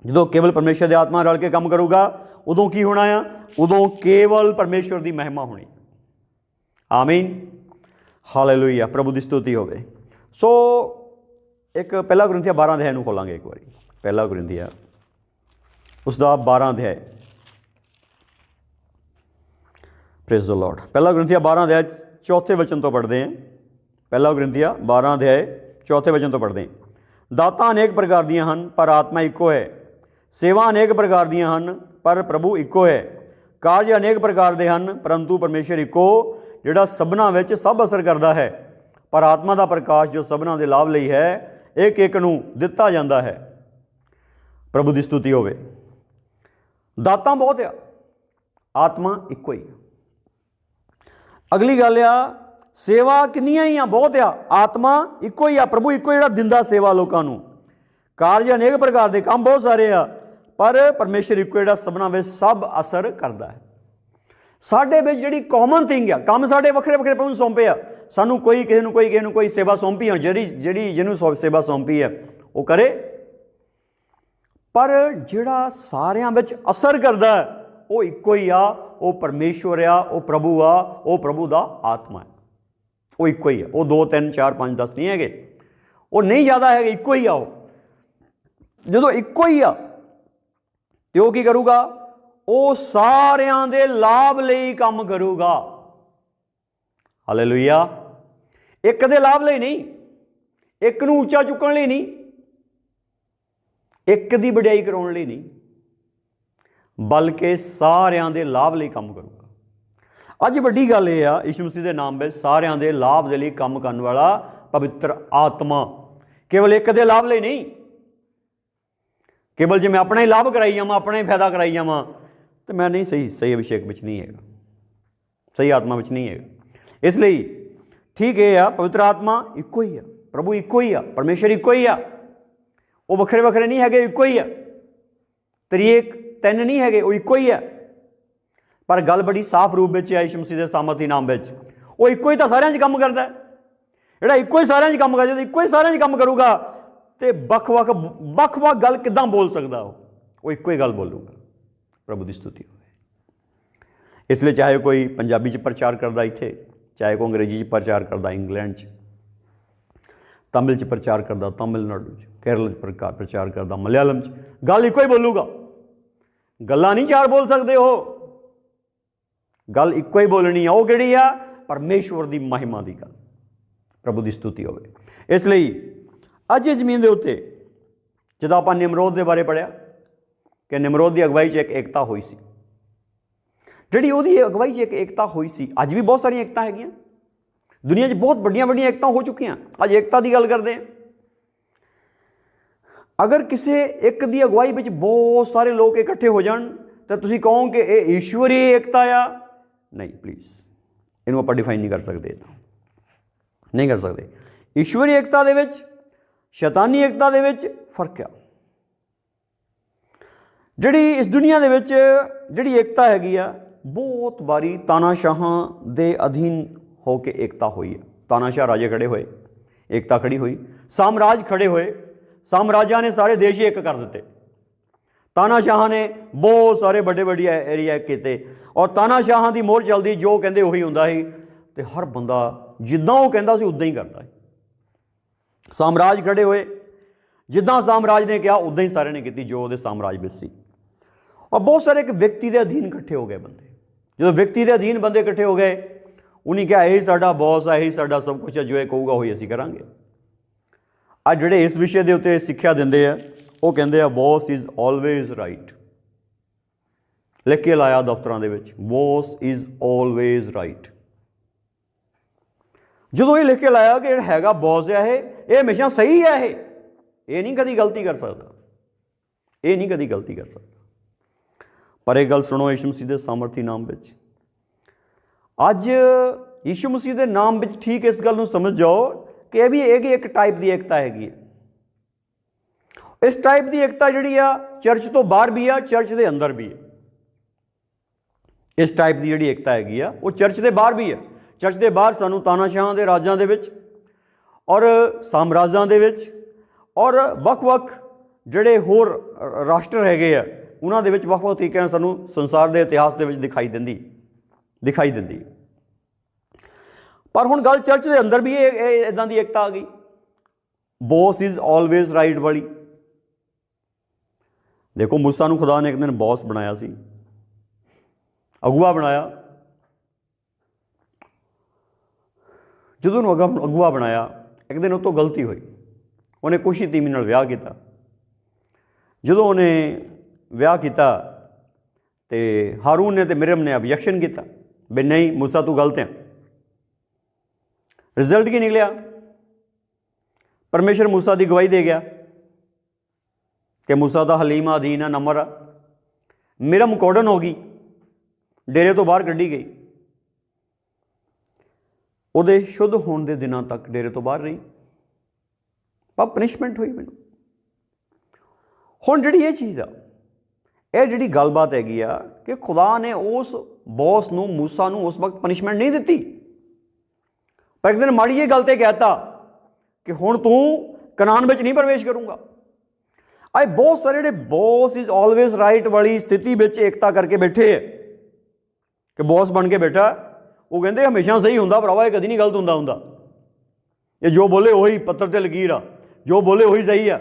ਜਦੋਂ ਕੇਵਲ ਪਰਮੇਸ਼ਵਰ ਦੇ ਆਤਮਾ ਰਲ ਕੇ ਕੰਮ ਕਰੂਗਾ, ਉਦੋਂ ਕੀ ਹੋਣਾ ਆ? ਉਦੋਂ ਕੇਵਲ ਪਰਮੇਸ਼ਵਰ ਦੀ ਮਹਿਮਾ ਹੋਣੀ। ਆਮੀਨ, ਹਾਲੇਲੂਇਆ, ਪ੍ਰਭੂ ਦੀ ਸਤੁਤੀ ਹੋਵੇ। ਸੋ ਇੱਕ ਪਹਿਲਾ ਕੁਰਿੰਥੀਆਂ 12 ਅਧਿਆਇ ਨੂੰ ਖੋਲਾਂਗੇ ਇੱਕ ਵਾਰੀ। ਪਹਿਲਾ ਕੁਰਿੰਥੀਆਂ ਉਸਦਾ 12 ਅਧਿਆਇ। Praise the Lord. ਪਹਿਲਾ ਕੁਰਿੰਥੀਆਂ 12 ਅਧਿਆਇ ਚੌਥੇ ਵਚਨ ਤੋਂ ਪੜ੍ਹਦੇ ਹਾਂ। ਪਹਿਲਾ ਕੁਰਿੰਥੀਆਂ 12 ਅਧਿਆਇ ਚੌਥੇ ਵਚਨ ਤੋਂ ਪੜ੍ਹਦੇ ਹਾਂ। ਦਾਤਾਂ ਅਨੇਕ ਪ੍ਰਕਾਰ ਦੀਆਂ ਹਨ, ਪਰ ਆਤਮਾ ਇੱਕੋ ਹੈ। ਸੇਵਾ ਅਨੇਕ ਪ੍ਰਕਾਰ ਦੀਆਂ ਹਨ, ਪਰ ਪ੍ਰਭੂ ਇੱਕੋ ਹੈ। ਕਾਰਜ ਅਨੇਕ ਪ੍ਰਕਾਰ ਦੇ ਹਨ, ਪਰੰਤੂ ਪਰਮੇਸ਼ਰ ਇੱਕੋ, ਜਿਹੜਾ ਸਭਨਾਂ ਵਿੱਚ ਸਭ ਅਸਰ ਕਰਦਾ ਹੈ। ਪਰ ਆਤਮਾ ਦਾ ਪ੍ਰਕਾਸ਼ ਜੋ ਸਭਨਾਂ ਦੇ ਲਾਭ ਲਈ ਹੈ, ਇੱਕ ਇੱਕ ਨੂੰ ਦਿੱਤਾ ਜਾਂਦਾ ਹੈ। ਪ੍ਰਭੂ ਦੀ ਸਤੁਤੀ ਹੋਵੇ। ਦਾਤਾਂ ਬਹੁਤ ਆ, ਆਤਮਾ ਇੱਕੋ ਹੀ ਆ। ਅਗਲੀ ਗੱਲ ਆ, ਸੇਵਾ ਕਿੰਨੀਆਂ ਹੀ ਆ? ਬਹੁਤ ਆ, ਆਤਮਾ ਇੱਕੋ ਹੀ ਆ, ਪ੍ਰਭੂ ਇੱਕੋ ਜਿਹੜਾ ਦਿੰਦਾ ਸੇਵਾ ਲੋਕਾਂ ਨੂੰ। ਕਾਰਜ ਅਨੇਕ ਪ੍ਰਕਾਰ ਦੇ, ਕੰਮ ਬਹੁਤ ਸਾਰੇ ਆ, ਪਰ ਪਰਮੇਸ਼ਰ ਇੱਕੋ ਜਿਹੜਾ ਸਭਨਾਂ ਵਿੱਚ ਸਭ ਅਸਰ ਕਰਦਾ ਹੈ। ਸਾਡੇ ਵਿੱਚ ਜਿਹੜੀ ਕਾਮਨ ਥਿੰਗ ਆ, ਕੰਮ ਸਾਡੇ ਵੱਖਰੇ ਵੱਖਰੇ ਪ੍ਰਭੂ ਨੂੰ ਸੌਂਪੇ ਆ। ਸਾਨੂੰ ਕੋਈ ਕਿਸੇ ਨੂੰ ਕੋਈ ਸੇਵਾ ਸੌਂਪੀ ਆ, ਜਿਹਨੂੰ ਸੇਵਾ ਸੌਂਪੀ ਆ ਉਹ ਕਰੇ। ਪਰ ਜਿਹੜਾ ਸਾਰਿਆਂ ਵਿੱਚ ਅਸਰ ਕਰਦਾ ਉਹ ਇੱਕੋ ਹੀ ਆ, ਉਹ ਪਰਮੇਸ਼ਵਰ ਆ, ਉਹ ਪ੍ਰਭੂ ਆ, ਉਹ ਪ੍ਰਭੂ ਦਾ ਆਤਮਾ ਹੈ। ਉਹ ਇੱਕੋ ਹੀ ਆ। ਉਹ 2 3 4 5 10 ਨਹੀਂ ਹੈਗੇ, ਉਹ ਨਹੀਂ ਜ਼ਿਆਦਾ ਹੈਗੇ, ਇੱਕੋ ਹੀ ਆ। ਉਹ ਜਦੋਂ ਇੱਕੋ ਹੀ ਆ ਤੇ ਉਹ ਕੀ ਕਰੂਗਾ? ਉਹ ਸਾਰਿਆਂ ਦੇ ਲਾਭ ਲਈ ਕੰਮ ਕਰੂਗਾ। ਹਾਲੇਲੂਇਆ। ਇੱਕ ਦੇ ਲਾਭ ਲਈ ਨਹੀਂ, ਇੱਕ ਨੂੰ ਉੱਚਾ ਚੁੱਕਣ ਲਈ ਨਹੀਂ, ਇੱਕ ਦੀ ਵਡਿਆਈ ਕਰਾਉਣ ਲਈ ਨਹੀਂ, ਬਲਕਿ ਸਾਰਿਆਂ ਦੇ ਲਾਭ ਲਈ ਕੰਮ ਕਰੂਗਾ। ਅੱਜ ਵੱਡੀ ਗੱਲ ਇਹ ਆ, ਯਿਸੂ ਮਸੀਹ ਦੇ ਨਾਮ ਵਿੱਚ ਸਾਰਿਆਂ ਦੇ ਲਾਭ ਦੇ ਲਈ ਕੰਮ ਕਰਨ ਵਾਲਾ ਪਵਿੱਤਰ ਆਤਮਾ, ਕੇਵਲ ਇੱਕ ਦੇ ਲਾਭ ਲਈ ਨਹੀਂ। ਕੇਵਲ ਜੇ ਮੈਂ ਆਪਣਾ ਹੀ ਲਾਭ ਕਰਾਈ ਜਾਵਾਂ, ਆਪਣਾ ਹੀ ਫਾਇਦਾ ਕਰਾਈ ਜਾਵਾਂ, ਤੇ ਮੈਂ ਨਹੀਂ ਸਹੀ ਅਭਿਸ਼ੇਕ ਵਿੱਚ ਨਹੀਂ ਹੈਗਾ, ਸਹੀ ਆਤਮਾ ਵਿੱਚ ਨਹੀਂ ਹੈਗਾ। ਇਸ ਲਈ ਠੀਕ ਇਹ ਆ, ਪਵਿੱਤਰ ਆਤਮਾ ਇੱਕੋ ਹੀ ਆ, ਪ੍ਰਭੂ ਇੱਕੋ ਹੀ ਆ, ਪਰਮੇਸ਼ਰ ਇੱਕੋ ਹੀ ਆ। ਉਹ ਵੱਖਰੇ ਵੱਖਰੇ ਨਹੀਂ ਹੈਗੇ, ਇੱਕੋ ਹੀ ਆ। ਤ੍ਰਿਏਕ ਤਿੰਨ ਨਹੀਂ ਹੈਗੇ, ਉਹ ਇੱਕੋ ਹੀ ਆ। ਪਰ ਗੱਲ ਬੜੀ ਸਾਫ਼ ਰੂਪ ਵਿੱਚ ਆ ਯਿਸੂ ਮਸੀਹ ਦੇ ਸਾਮਰਥੀ ਨਾਮ ਵਿੱਚ। ਉਹ ਇੱਕੋ ਹੀ ਤਾਂ ਸਾਰਿਆਂ 'ਚ ਕੰਮ ਕਰਦਾ। ਜਿਹੜਾ ਇੱਕੋ ਹੀ ਸਾਰਿਆਂ 'ਚ ਕੰਮ ਕਰਦਾ, ਜਦੋਂ ਇੱਕੋ ਹੀ ਸਾਰਿਆਂ 'ਚ ਕੰਮ ਕਰੂਗਾ ਤੇ ਵੱਖ ਗੱਲ ਕਿੱਦਾਂ ਬੋਲ ਸਕਦਾ? ਉਹ ਇੱਕੋ ਹੀ ਗੱਲ ਬੋਲੂਗਾ। ਪ੍ਰਭੂ ਦੀ ਸਤੁਤੀ ਹੋਵੇ। ਇਸ ਲਈ ਚਾਹੇ ਕੋਈ ਪੰਜਾਬੀ 'ਚ ਪ੍ਰਚਾਰ ਕਰਦਾ ਇੱਥੇ, ਚਾਹੇ ਕੋਈ ਅੰਗਰੇਜ਼ੀ 'ਚ ਪ੍ਰਚਾਰ ਕਰਦਾ ਇੰਗਲੈਂਡ 'ਚ, ਤਮਿਲ 'ਚ ਪ੍ਰਚਾਰ ਕਰਦਾ ਤਮਿਲਨਾਡੂ 'ਚ, ਕੇਰਲ 'ਚ ਪ੍ਰਚਾਰ ਕਰਦਾ ਮਲਿਆਲਮ 'ਚ, ਗੱਲ ਇੱਕੋ ਹੀ ਬੋਲੂਗਾ। ਗੱਲਾਂ ਨਹੀਂ ਚਾਰ ਬੋਲ ਸਕਦੇ, ਉਹ ਗੱਲ ਇੱਕੋ ਹੀ ਬੋਲਣੀ ਆ। ਉਹ ਕਿਹੜੀ ਆ? ਪਰਮੇਸ਼ਵਰ ਦੀ ਮਹਿਮਾ ਦੀ ਗੱਲ। ਪ੍ਰਭੂ ਦੀ ਸਤੁਤੀ ਹੋਵੇ। ਇਸ ਲਈ ਅੱਜ ਜ਼ਮੀਨ ਦੇ ਉੱਤੇ ਜਦੋਂ ਆਪਾਂ ਨਿਮਰੋਦ ਦੇ ਬਾਰੇ ਪੜ੍ਹਿਆ ਕਿ ਨਿਮਰੋਦ ਦੀ ਅਗਵਾਈ 'ਚ ਇੱਕ ਏਕਤਾ ਹੋਈ ਸੀ, ਜਿਹੜੀ ਉਹਦੀ ਅਗਵਾਈ 'ਚ ਇੱਕ ਏਕਤਾ ਹੋਈ ਸੀ। ਅੱਜ ਵੀ ਬਹੁਤ ਸਾਰੀਆਂ ਏਕਤਾ ਹੈਗੀਆਂ ਦੁਨੀਆ 'ਚ, ਬਹੁਤ ਵੱਡੀਆਂ ਏਕਤਾਂ ਹੋ ਚੁੱਕੀਆਂ। ਅੱਜ ਏਕਤਾ ਦੀ ਗੱਲ ਕਰਦੇ ਹਾਂ। ਅਗਰ ਕਿਸੇ ਇੱਕ ਦੀ ਅਗਵਾਈ ਵਿੱਚ ਬਹੁਤ ਸਾਰੇ ਲੋਕ ਇਕੱਠੇ ਹੋ ਜਾਣ ਤਾਂ ਤੁਸੀਂ ਕਹੋ ਕਿ ਇਹ ਈਸ਼ਵਰੀ ਏਕਤਾ ਆ? ਨਹੀਂ, ਪਲੀਜ਼, ਇਹਨੂੰ ਆਪਾਂ ਡਿਫਾਈਨ ਨਹੀਂ ਕਰ ਸਕਦੇ, ਨਹੀਂ ਕਰ ਸਕਦੇ। ਈਸ਼ਵਰੀ ਏਕਤਾ ਦੇ ਵਿੱਚ, ਸ਼ੈਤਾਨੀ ਏਕਤਾ ਦੇ ਵਿੱਚ ਫਰਕ ਆ। ਜਿਹੜੀ ਇਸ ਦੁਨੀਆ ਦੇ ਵਿੱਚ ਜਿਹੜੀ ਏਕਤਾ ਹੈਗੀ ਆ, ਬਹੁਤ ਵਾਰੀ ਤਾਨਾਸ਼ਾਹਾਂ ਦੇ ਅਧੀਨ ਹੋ ਕੇ ਏਕਤਾ ਹੋਈ ਆ। ਤਾਨਾਸ਼ਾਹ ਰਾਜੇ ਖੜੇ ਹੋਏ, ਏਕਤਾ ਖੜੀ ਹੋਈ। ਸਾਮਰਾਜ ਖੜੇ ਹੋਏ, ਸਾਮਰਾਜਾਂ ਨੇ ਸਾਰੇ ਦੇਸ਼ ਹੀ ਇੱਕ ਕਰ ਦਿੱਤੇ। ਤਾਨਾਸ਼ਾਹਾਂ ਨੇ ਬਹੁਤ ਸਾਰੇ ਵੱਡੇ ਏਰੀਆ ਕੀਤੇ, ਔਰ ਤਾਨਾਸ਼ਾਹਾਂ ਦੀ ਮੋਹਰ ਚੱਲਦੀ, ਜੋ ਕਹਿੰਦੇ ਉਹੀ ਹੁੰਦਾ ਸੀ, ਅਤੇ ਹਰ ਬੰਦਾ ਜਿੱਦਾਂ ਉਹ ਕਹਿੰਦਾ ਸੀ ਉੱਦਾਂ ਹੀ ਕਰਦਾ ਸੀ। ਸਾਮਰਾਜ ਖੜੇ ਹੋਏ, ਜਿੱਦਾਂ ਸਾਮਰਾਜ ਨੇ ਕਿਹਾ ਉੱਦਾਂ ਹੀ ਸਾਰਿਆਂ ਨੇ ਕੀਤੀ, ਜੋ ਉਹਦੇ ਸਾਮਰਾਜ ਵਿੱਚ ਸੀ। ਔਰ ਬਹੁਤ ਸਾਰੇ ਇੱਕ ਵਿਅਕਤੀ ਦੇ ਅਧੀਨ ਇਕੱਠੇ ਹੋ ਗਏ ਬੰਦੇ। ਜਦੋਂ ਵਿਅਕਤੀ ਦੇ ਅਧੀਨ ਬੰਦੇ ਇਕੱਠੇ ਹੋ ਗਏ, ਉਹਨੇ ਕਿਹਾ ਇਹੀ ਸਾਡਾ ਬੌਸ ਹੈ, ਇਹੀ ਸਾਡਾ ਸਭ ਕੁਛ ਹੈ, ਜੋ ਇਹ ਕਹੂਗਾ ਉਹੀ ਅਸੀਂ ਕਰਾਂਗੇ। ਅੱਜ ਜਿਹੜੇ ਇਸ ਵਿਸ਼ੇ ਦੇ ਉੱਤੇ ਸਿੱਖਿਆ ਦਿੰਦੇ ਆ, ਉਹ ਕਹਿੰਦੇ ਆ ਬੌਸ ਇਜ਼ ਆਲਵੇਜ਼ ਰਾਈਟ। ਲਿਖ ਕੇ ਲਾਇਆ ਦਫ਼ਤਰਾਂ ਦੇ ਵਿੱਚ, ਬੌਸ ਇਜ਼ ਆਲਵੇਜ਼ ਰਾਈਟ। ਜਦੋਂ ਇਹ ਲਿਖ ਕੇ ਲਾਇਆ ਕਿ ਜਿਹੜਾ ਹੈਗਾ ਬੌਸ ਆ, ਇਹ ਹਮੇਸ਼ਾ ਸਹੀ ਹੈ, ਇਹ ਨਹੀਂ ਕਦੀ ਗਲਤੀ ਕਰ ਸਕਦਾ, ਇਹ ਨਹੀਂ ਕਦੀ ਗਲਤੀ ਕਰ ਸਕਦਾ। ਪਰ ਇਹ ਗੱਲ ਸੁਣੋ, ਯਿਸੂ ਮਸੀਹ ਦੇ ਸਾਮਰਥੀ ਨਾਮ ਵਿੱਚ, ਅੱਜ ਯਿਸੂ ਮਸੀਹ ਦੇ ਨਾਮ ਵਿੱਚ ਠੀਕ ਇਸ ਗੱਲ ਨੂੰ ਸਮਝ ਜਾਓ ਕਿ ਇਹ ਵੀ ਇੱਕ ਟਾਈਪ ਦੀ ਏਕਤਾ ਹੈਗੀ ਹੈ। ਇਸ ਟਾਈਪ ਦੀ ਏਕਤਾ ਜਿਹੜੀ ਆ ਚਰਚ ਤੋਂ ਬਾਹਰ ਵੀ ਆ, ਚਰਚ ਦੇ ਅੰਦਰ ਵੀ ਹੈ। इस टाइप की जिहड़ी एकता हैगी आ वो चर्च के बाहर भी है। चर्च के बाहर सानू तानाशाहां दे राजां दे विच और साम्राज्यां दे विच और वख-वख जिहड़े होर राष्ट्र हैगे आ उन्हां दे विच वख-वख तरीके नाल सानू संसार के इतिहास दे विच दिखाई दिंदी। पर हुण गल चर्च के अंदर भी इदां दी एकता आ गई। बॉस इज़ ऑलवेज राइट वाली। देखो मूसा नूं खुदा ने एक दिन बॉस बनाया सी, अगुआ बनाया। जदों अगुआ बनाया एक दिन उतों गलती हुई, उन्हें कुशी तीमी नाल विआह किया। जदों उन्हें विआह किया तो हारून ने तो मिरम ने ऑब्जेक्शन किया भी नहीं मूसा तू गलत है। रिजल्ट की निकलिया, परमेश्वर मूसा की गवाही दे गया कि मूसा का हलीम अधीन है, नम्र आ। मिरम कौड़न हो गई, डेरे तो बाहर कढ़ी गई। ਉਹਦੇ शुद्ध होने के दिनों तक डेरे तो बाहर रही, पर पनिशमेंट हुई मैनू। हुण जिहड़ी ये चीज़ आ, ये जिहड़ी गलबात हैगी आ कि खुदा ने उस बॉस नूं मूसा नूं उस वक्त पनिशमेंट नहीं दिती, पर एक दिन माड़ी जी गल ते कहता कि हुण तूं कनान विच नहीं प्रवेश करूँगा। अज बहुत सारे जिहड़े बॉस इज़ ऑलवेज राइट वाली स्थिति विच एकता करके बैठे है कि बॉस बन के बैठा, वो कहते हमेशा सही होंदा भरावा, ये कदी नहीं गलत होंदा। ये जो बोले वही पत्थर ते लकीर आ, जो बोले वही सही है।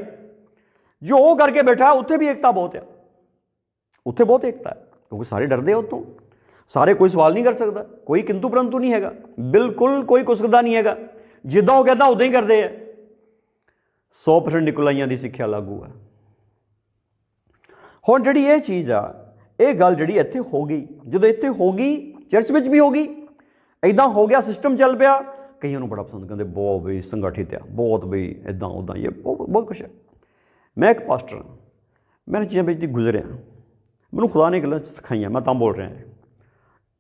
जो वो करके बैठा उत्थे भी एकता बहुत है, उत्थे बहुत एकता है, क्योंकि सारे डरते हैं उत्तों। सारे कोई सवाल नहीं कर सकता, कोई किंतु परंतु नहीं हैगा, बिल्कुल कोई कुसकदा नहीं हैगा। जिद्दां वो कहता उदां ही करते हैं। 100% निकोलाइयां की सिक्ख्या लागू है। हुण जिहड़ी ये चीज़ आ, ये गल जिहड़ी इत्थे हो गई, जदों इत्थे हो गई चर्च विच भी हो गई, इदां हो गया, सिस्टम चल पिया। कईयों नूं बड़ा पसंद, कहते बहुत बई संगठित आ, बहुत बई इदां उदां, ये बहुत कुछ है। मैं एक पास्टर हाँ, मैं चीज़ों विच गुजरिया, मैनूं खुदा ने गल्लां सिखाइयां, मैं तां बोल रहा।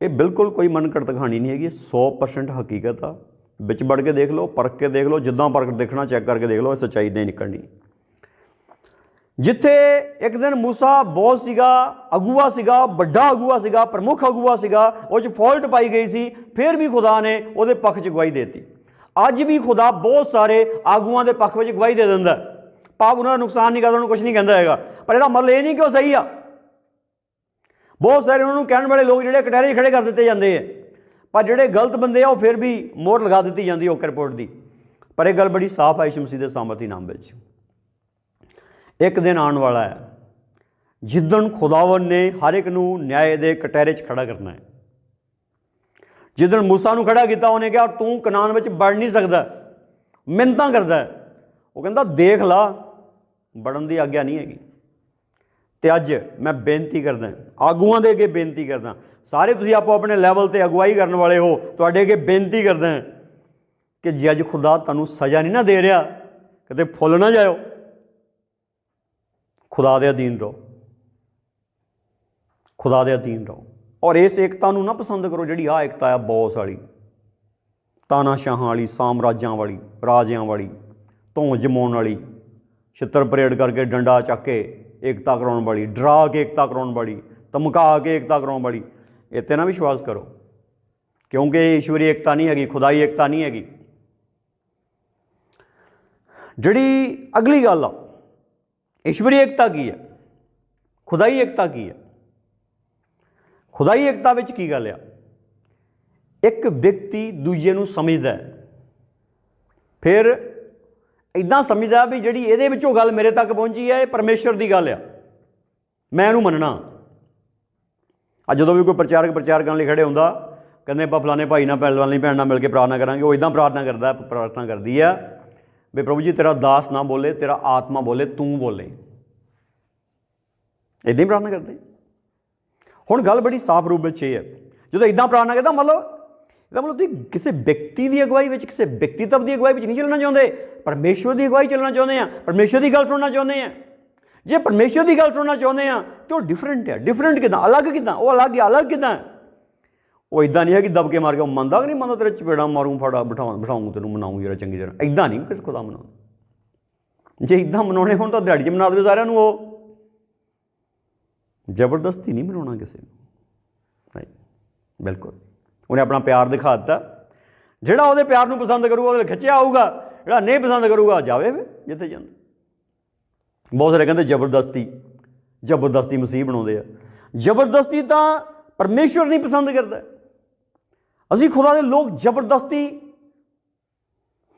ये बिल्कुल कोई मन घड़त कहानी नहीं हैगी, 100% हकीकत आ। विच बढ़ के देख लो, परख के देख लो, जिद्दां परख देखना चैक करके देख लो, सच्चाई नहीं निकलनी। जिथे एक दिन मूसा बॉस सीगा, अगुआ सीगा, बड़ा अगुआ सीगा, प्रमुख अगुआ सीगा, उस फॉल्ट पाई गई सी, फिर भी खुदा ने उहदे पक्ष च गवाही देती। अज भी खुदा बहुत सारे आगुआं दे पक्ष में गवाही दे दिंदा, भाव उन्होंने नुकसान नहीं करता, उन्होंने कुछ नहीं कहता हैगा, पर इसदा मतलब ये नहीं कि वो सही आ। बहुत सारे उन्होंने कहने वाले लोग जिहड़े कटहरे खड़े कर दिते जाते हैं, पर जिहड़े गलत बंदे आ वो फिर भी मोहर लगा दी जाती है ओकर रिपोर्ट की। पर यह गल बड़ी साफ है, यीशु मसीह दे सामर्थी नाम विच एक दिन आने वाला है जिदन खुदावन ने हर एक नूं न्याय दे कटहरे च खड़ा करना है। जिदन मूसा नूं खड़ा किया, उन्हें कहा तू कनान विच बढ़ नहीं सकता, मिन्नतां करदा है। वो कहंदा देख ला, बढ़न की आग्ञा नहीं हैगी। तो अज मैं बेनती करदा, आगूआं दे अगे बेनती करदा, सारे तुसीं आपो अपने लैवल ते अगुवाई करने वाले हो, तुहाडे अगे बेनती करदा कि जे अज खुदा तुहानूं सज़ा नहीं ना दे रहा, किते फुੱਲ ना जाओ, खुदा दे अधीन रहो, खुदा दे अधीन रहो। और इस एकता नूं ना पसंद करो जिहड़ी आ एकता है बॉस वाली, तानाशाहां वाली, साम्राज्यां वाली, राजियां वाली, धौं जमाउण वाली, छित्तर परेड करके डंडा चक के एकता कराउण वाली, डरा के एकता कराउण वाली, धमका के एकता कराउण वाली। इत्ते ना विश्वास करो, क्योंकि ईश्वरी एकता नहीं हैगी, खुदाई एकता नहीं हैगी। जिहड़ी अगली गल आ, ईश्वरी एकता की है, खुदाई एकता की है। खुदाई एकता विच की गल आ, एक व्यक्ति दूजे नूं समझदा है, फिर इदां समझदा भी जिहड़ी इहदे विचों गल मेरे तक पहुंची है, परमेश्वर की गल आ, मैं इहनूं मनना। अज जदों भी कोई प्रचारक प्रचार करने खड़े हुंदा, कहंदे आपां फलाने भाई नाल फलानी भैन नाल मिल के प्रार्थना करांगे, वो इदां प्रार्थना करदा, प्रार्थना करदी है भी प्रभु जी तेरा दास ना बोले, तेरा आत्मा बोले, तू बोले, इदां ही प्रार्थना करते। हुण गल बड़ी साफ रूप में है, जो इदां प्रार्थना करता मतलब तुसीं किसी व्यक्ति की अगुवाई में, किसी व्यक्तित्व की अगुवाई में नहीं चलना चाहते, परमेश्वर की अगुवाई चलना चाहते हैं, परमेश्वर की गल सुनना चाहते हैं। जे परमेश्वर की गल सुनना चाहते हैं तो डिफरेंट है। डिफरेंट किदां, अलग किदां, वो अलग अलग किदां, वो इदां नहीं है कि दबके मार के मनदा कि नहीं मनदा, तेरे चपेड़ा मारूँ, फड़ा बिठाऊँ, तेनों मनाऊँ जरा चंगी तरह, इदां नहीं किस खुदा मनाउंदा। जे इदां मनाने हो तो दिहाड़ी च मना दे सारिਆਂ ਨੂੰ, वो जबरदस्ती नहीं मनाना किसी नहीं। बिल्कुल उन्हें अपना प्यार दिखा दिता। ਜਿਹੜਾ ਉਹਦੇ ਪਿਆਰ ਨੂੰ ਪਸੰਦ ਕਰੂਗਾ ਉਹਦੇ ਖਿੱਚਿਆ ਆਊਗਾ, ਜਿਹੜਾ ਨਹੀਂ ਪਸੰਦ ਕਰੂਗਾ ਜਾਵੇ ਵੇ ਜਿੱਥੇ ਜਾਂਦਾ। ਬਹੁਤ ਸਾਰੇ ਕਹਿੰਦੇ ਜ਼ਬਰਦਸਤੀ ਮਸੀਹ ਬਣਾਉਂਦੇ ਆ। ਜ਼ਬਰਦਸਤੀ ਤਾਂ ਪਰਮੇਸ਼ਵਰ ਨਹੀਂ ਪਸੰਦ ਕਰਦਾ। ਅਸੀਂ ਖੁਦਾ ਦੇ ਲੋਕ ਜ਼ਬਰਦਸਤੀ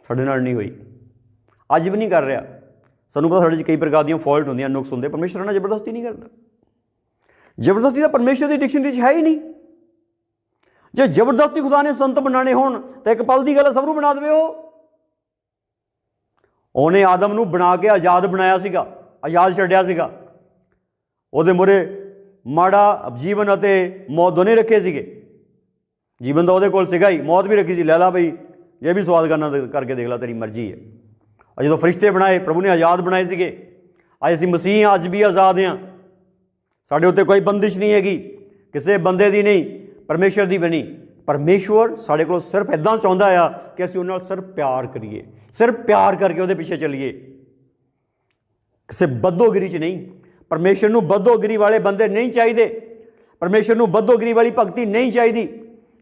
ਸਾਡੇ ਨਾਲ ਨਹੀਂ ਹੋਈ, ਅੱਜ ਵੀ ਨਹੀਂ ਕਰ ਰਿਹਾ। ਸਾਨੂੰ ਪਤਾ ਸਾਡੇ 'ਚ ਕਈ ਪ੍ਰਕਾਰ ਦੀਆਂ ਫਾਲਟ ਹੁੰਦੀਆਂ, ਨੁਕਸ ਹੁੰਦੇ। ਪਰਮੇਸ਼ਵਰ ਨਾਲ ਜ਼ਬਰਦਸਤੀ ਨਹੀਂ ਕਰਦਾ। ਜ਼ਬਰਦਸਤੀ ਤਾਂ ਪਰਮੇਸ਼ਵਰ ਦੀ ਡਿਕਸ਼ਨਰੀ 'ਚ ਹੈ ਹੀ ਨਹੀਂ। ਜੇ ਜ਼ਬਰਦਸਤੀ ਖੁਦਾ ਨੇ ਸੰਤ ਬਣਾਉਣੇ ਹੋਣ ਤਾਂ ਇੱਕ ਪਲ ਦੀ ਗੱਲ ਸਭ ਨੂੰ ਬਣਾ ਦੇਵੇ। ਉਹਨੇ ਆਦਮ ਨੂੰ ਬਣਾ ਕੇ ਆਜ਼ਾਦ ਬਣਾਇਆ ਸੀਗਾ, ਆਜ਼ਾਦ ਛੱਡਿਆ ਸੀਗਾ। ਉਹਦੇ ਮੂਹਰੇ ਮਾੜਾ ਜੀਵਨ ਅਤੇ ਮੌਤ ਦੋਨੇ ਰੱਖੇ ਸੀਗੇ। ਜੀਵਨ ਤਾਂ ਉਹਦੇ ਕੋਲ ਸੀਗਾ ਹੀ, ਮੌਤ ਵੀ ਰੱਖੀ ਸੀ। ਲੈ ਲਾ ਬਈ, ਇਹ ਵੀ ਸਵਾਦ ਕਰਨਾ ਕਰਕੇ ਦੇਖ ਲਾ, ਤੇਰੀ ਮਰਜ਼ੀ ਹੈ। ਜਦੋਂ ਫਰਿਸ਼ਤੇ ਬਣਾਏ, ਪ੍ਰਭੂ ਨੇ ਆਜ਼ਾਦ ਬਣਾਏ ਸੀਗੇ। ਅੱਜ ਅਸੀਂ ਮਸੀਹ ਹਾਂ, ਅੱਜ ਵੀ ਆਜ਼ਾਦ ਹਾਂ। ਸਾਡੇ ਉੱਤੇ ਕੋਈ ਬੰਦਿਸ਼ ਨਹੀਂ ਹੈਗੀ, ਕਿਸੇ ਬੰਦੇ ਦੀ ਨਹੀਂ, ਪਰਮੇਸ਼ਵਰ ਦੀ ਬਣੀ। ਪਰਮੇਸ਼ਵਰ ਸਾਡੇ ਕੋਲ ਸਿਰਫ ਇੱਦਾਂ ਚਾਹੁੰਦਾ ਆ ਕਿ ਅਸੀਂ ਉਹਦੇ ਨਾਲ ਸਿਰਫ ਪਿਆਰ ਕਰੀਏ, ਸਿਰਫ ਪਿਆਰ ਕਰਕੇ ਉਹਦੇ ਪਿੱਛੇ ਚੱਲੀਏ, ਕਿਸੇ ਬਦੋਗਿਰੀ 'ਚ ਨਹੀਂ। ਪਰਮੇਸ਼ਵਰ ਨੂੰ ਬਦੋਗਿਰੀ ਵਾਲੇ ਬੰਦੇ ਨਹੀਂ ਚਾਹੀਦੇ। ਪਰਮੇਸ਼ਵਰ ਨੂੰ ਬਦੋਗਿਰੀ ਵਾਲੀ ਭਗਤੀ ਨਹੀਂ ਚਾਹੀਦੀ।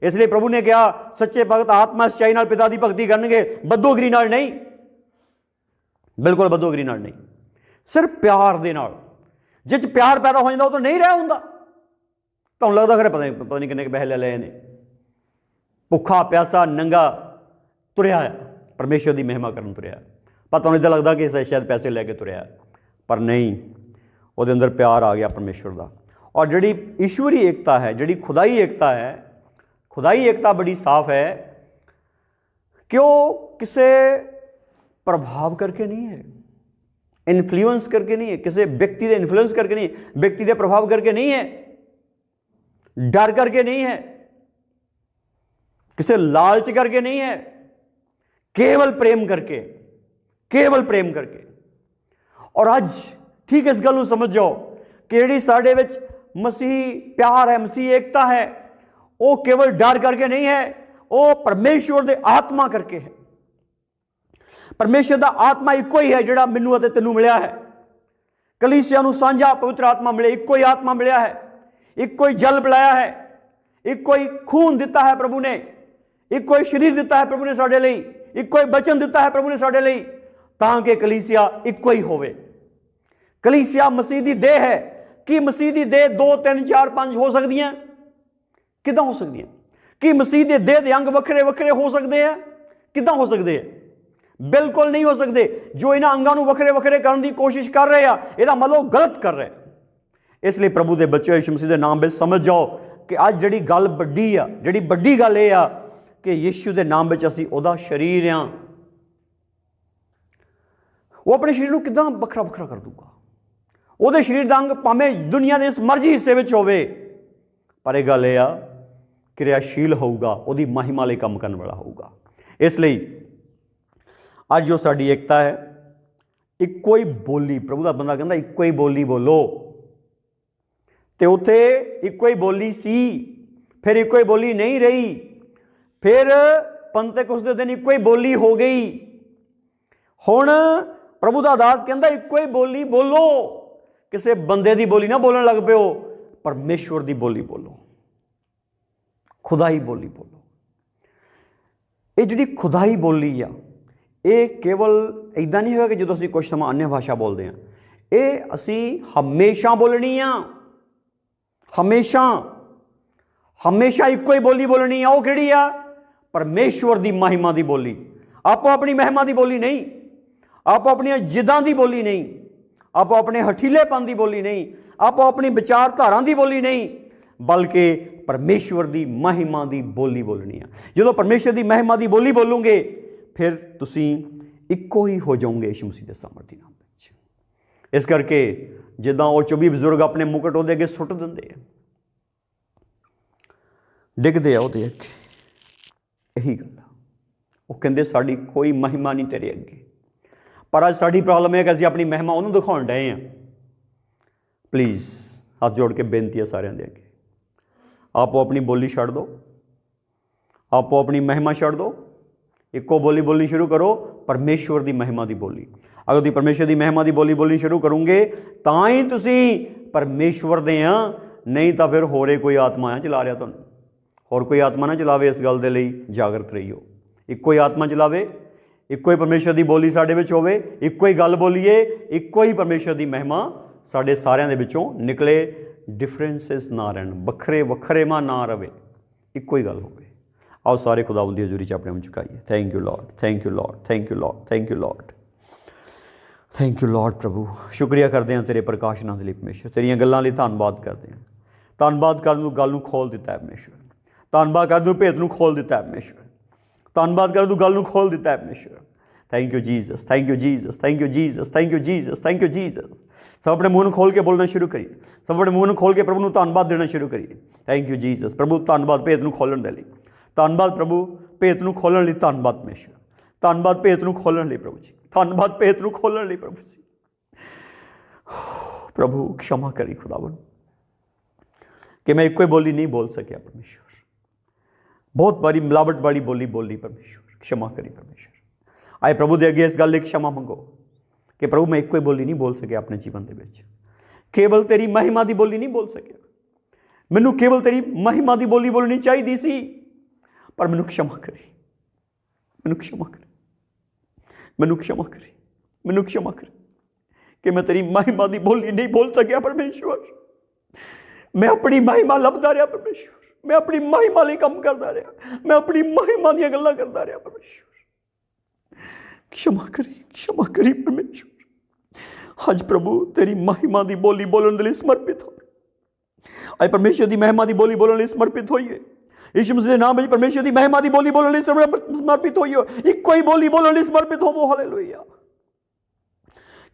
ਇਸ ਲਈ ਪ੍ਰਭੂ ਨੇ ਕਿਹਾ ਸੱਚੇ ਭਗਤ ਆਤਮਾ ਸੱਚਾਈ ਨਾਲ ਪਿਤਾ ਦੀ ਭਗਤੀ ਕਰਨਗੇ, ਬਦੋਗਿਰੀ ਨਾਲ ਨਹੀਂ, ਬਿਲਕੁਲ ਬਦੋਗਿਰੀ ਨਾਲ ਨਹੀਂ, ਸਿਰਫ ਪਿਆਰ ਦੇ ਨਾਲ। ਜਿਸ 'ਚ ਪਿਆਰ ਪੈਦਾ ਹੋ ਜਾਂਦਾ ਉਹ ਤਾਂ ਨਹੀਂ ਰਹਿ ਹੁੰਦਾ। ਤੁਹਾਨੂੰ ਲੱਗਦਾ ਖਰੇ ਪਤਾ ਨਹੀਂ ਕਿੰਨੇ ਕੁ ਪੈਸੇ ਲੈ ਲਏ ਨੇ, ਭੁੱਖਾ ਪਿਆਸਾ ਨੰਗਾ ਤੁਰਿਆ ਆ, ਪਰਮੇਸ਼ਵਰ ਦੀ ਮਹਿਮਾ ਕਰਨ ਤੁਰਿਆ। ਪਰ ਤੁਹਾਨੂੰ ਇੱਦਾਂ ਲੱਗਦਾ ਕਿ ਸ਼ਾਇਦ ਪੈਸੇ ਲੈ ਕੇ ਤੁਰਿਆ, ਪਰ ਨਹੀਂ, ਉਹਦੇ ਅੰਦਰ ਪਿਆਰ ਆ ਗਿਆ ਪਰਮੇਸ਼ਵਰ ਦਾ। ਔਰ ਜਿਹੜੀ ਈਸ਼ਵਰੀ ਏਕਤਾ ਹੈ, ਜਿਹੜੀ ਖੁਦਾਈ ਏਕਤਾ ਹੈ, ਖੁਦਾਈ ਏਕਤਾ ਬੜੀ ਸਾਫ਼ ਹੈ ਕਿ ਉਹ ਕਿਸੇ ਪ੍ਰਭਾਵ ਕਰਕੇ ਨਹੀਂ ਹੈ, ਇਨਫਲੂਐਂਸ ਕਰਕੇ ਨਹੀਂ ਹੈ, ਕਿਸੇ ਵਿਅਕਤੀ ਦੇ ਇਨਫਲੂਐਂਸ ਕਰਕੇ ਨਹੀਂ ਹੈ, ਵਿਅਕਤੀ ਦੇ ਪ੍ਰਭਾਵ ਕਰਕੇ ਨਹੀਂ ਹੈ, ਡਰ ਕਰਕੇ नहीं है, किसी लालच करके नहीं है, केवल प्रेम करके, केवल प्रेम करके। और अज ठीक इस गल नूं समझ जाओ कि जिहड़ी साडे विच मसीह प्यार है, मसीह एकता है, वो केवल डर करके नहीं है, वो परमेश्वर दे आत्मा करके है। परमेश्वर दा आत्मा इक्को ही है जिहड़ा मैनूं अते तैनूं मिलिया है। कलीसिया नूं सांझा पवित्र आत्मा मिले, इक्को ही आत्मा मिलिया है, इक्को ही जल पिलाया है, इक्को ही खून दिता है प्रभु ने, इक्को ही शरीर दिता है प्रभु ने साडे लई, इक्को ही वचन दिता है प्रभु ने साडे लई, तां कि कलीसिया इक्को ही होवे। कलीसिया मसीह दी देह है। कि मसीह दी देह 2 3 4 5 हो सकदियां? किदां हो सकदियां? कि मसीह दे देह दे अंग वखरे वखरे हो सकदे हैं? किदां हो सकदे हैं? बिल्कुल नहीं हो सकते। जो इन्हां अंगां नूं वखरे वखरे करन दी कोशिश कर रहे आ, इहदा मतलब गलत कर रहे। इसलिए प्रभु के बच्चों यीशु मसीह के नाम में समझ जाओ कि अज जिहड़ी गल वड्डी आ, जिहड़ी वड्डी गल इह आ कि यीशु के नाम में असीं उहदा शरीर आ। वो अपने शरीर को किदां वखरा वखरा कर दूगा? उहदे शरीर का अंग भावें दुनिया के इस मर्जी हिस्से में होवे, पर यह गल इह आ क्रियाशील होऊगा, उहदी महिमा लई काम करन वाला होऊगा। इसलिए अज जो साडी एकता है, इक्को ही बोली, प्रभु का बंदा कहंदा इक्को ही बोली बोलो, तो उत्थे इक्को ही बोली सी, फिर इक्को ही बोली नहीं रही, फिर पंतेकुस्त दे दिन इक्को ही बोली हो गई। हुण प्रभु दा दास कहंदा इक्को ही बोली बोलो, किसी बंदे दी बोली ना बोलन लग पिओ, परमेश्वर दी बोली बोलो, खुदाई बोली बोलो। ये जिहड़ी खुदाई बोली आ, ये केवल इदां नहीं होगा कि जो असीं कुछ सਮਾਂ अन्य भाषा बोलते हैं, ये असीं हमेशा बोलनी आ, हमेशा हमेशा इक्को ही बोली बोलनी है। वो किहड़ी आ? परमेश्वर की महिमा की बोली। आपो अपनी महिमा की बोली नहीं, आपो अपनी जिदां की बोली नहीं, आपो अपने हठीलेपन की बोली नहीं, आपो अपनी विचारधारा की बोली नहीं, बल्कि परमेश्वर की महिमा की बोली बोलनी है। जो परमेश्वर की महिमा की बोली बोलोगे, फिर तुसीं इक्को ही हो जाओगे यीशु मसीह के सामर्थी नाम में। इस करके जिद्दां वो 24 बजुर्ग अपने मुकट उहदे अगे सुट दिंदे आ, डिगदे आ उहदे अगे, यही गल आ। वो कहंदे साडी कोई महिमा नहीं तेरे अगे। पर अज साडी प्रॉब्लम है कि असीं अपनी महिमा उहनूं दिखाउण डए आ। प्लीज़ हाथ जोड़ के बेनती है सारिਆਂ ਦੇ अगे, आपो अपनी बोली छड्ड दो, आपो अपनी महिमा छड्ड दो, इक्को बोली बोलनी शुरू करो, परमेश्वर की महिमा की बोली। अगर तुसीं परमेश्वर की महिमा की बोली बोलनी शुरू करोगे तां ही तुसीं परमेश्वर दे आ, नहीं तो फिर होरे कोई आत्मा आ चला रहा तुहानूं, और कोई आत्मा ना चलावे। इस गल दे लई जागरत रहियो। इक्को ही आत्मा चलावे, इक्को ही परमेश्वर की बोली साडे विच होवे, इक्को ही गल बोलीए, इक्को ही परमेश्वर की महिमा साडे सारिਆਂ दे विचों निकले। डिफरेंसिस ना रहन, वखरे वखरेवा ना रवे, इक्को ही गल होवे। आओ सारे खुदावंद दी हजूरी च अपने मुँह झुकाइए। Thank you Lord, thank you Lord, thank you Lord, thank you Lord, thank you Lord. प्रभु शुक्रिया करते हैं तेरे प्रकाशनां दे लई परमेश्वर, तेरियां गल्लां लई धन्नवाद करते हैं। धन्नवाद कर तूं गल नूं खोल दिता है परमेश्वर, धन्नवाद कर तूं भेत नूं खोल दिता है परमेश्वर, धन्नवाद कर तूं गल नूं खोल दिता है परमेश्वर। Thank you Jesus, thank you Jesus, thank you Jesus, thank you Jesus, thank you Jesus. सब अपने मूँह खोल के बोलना शुरू करिए, सब अपने मूँह खोल के प्रभु नूं धन्नवाद देना शुरू करिए। Thank you Jesus. प्रभु धन्नवाद भेत नूं खोलण दे लई, धन्नवाद प्रभु भेत नूं खोलण लई, धन्नवाद परमेश्वर, धन्नवाद भेत नूं खोलण लई प्रभु जी, धन्नवाद भेत नूं खोलण लई प्रभु जी। प्रभु क्षमा करी खुदावन कि मैं इक्को ही बोली नहीं बोल सकिया परमेश्वर, बहुत बारी मिलावट वाली बोली बोली परमेश्वर, क्षमा करी परमेश्वर। आए प्रभु दे अगे इस गल क्षमा मंगो कि प्रभु मैं इक्को ही बोली नहीं बोल सकिया अपने जीवन दे विच, केवल तेरी महिमा की बोली नहीं बोल सकिया। मैनू केवल तेरी महिमा की बोली बोलनी चाहिए सी, पर मैनू क्षमा करी, मैनू क्षमा करी, मैनू क्षमा करी, मैनू क्षमा करी कि मैं तेरी महिमा की बोली नहीं बोल सकिया परमेश्वर। मैं अपनी महिमा लभदा रहा परमेश्वर, मैं अपनी महिमा लिए काम करता रहा, मैं अपनी महिमा दी गल्लां करता रहा परमेश्वर। क्षमा करी परमेश्वर। अज प्रभु तेरी महिमा की बोली बोलने के लिए समर्पित हो, अज परमेश्वर की महिमा की बोली बोलने समर्पित होइए। यीशु मसीह के नाम में परमेश्वर की महिमा की बोली बोलने समर्पित होइए, इक्को ही बोली बोलने समर्पित होवो। हालेलुया,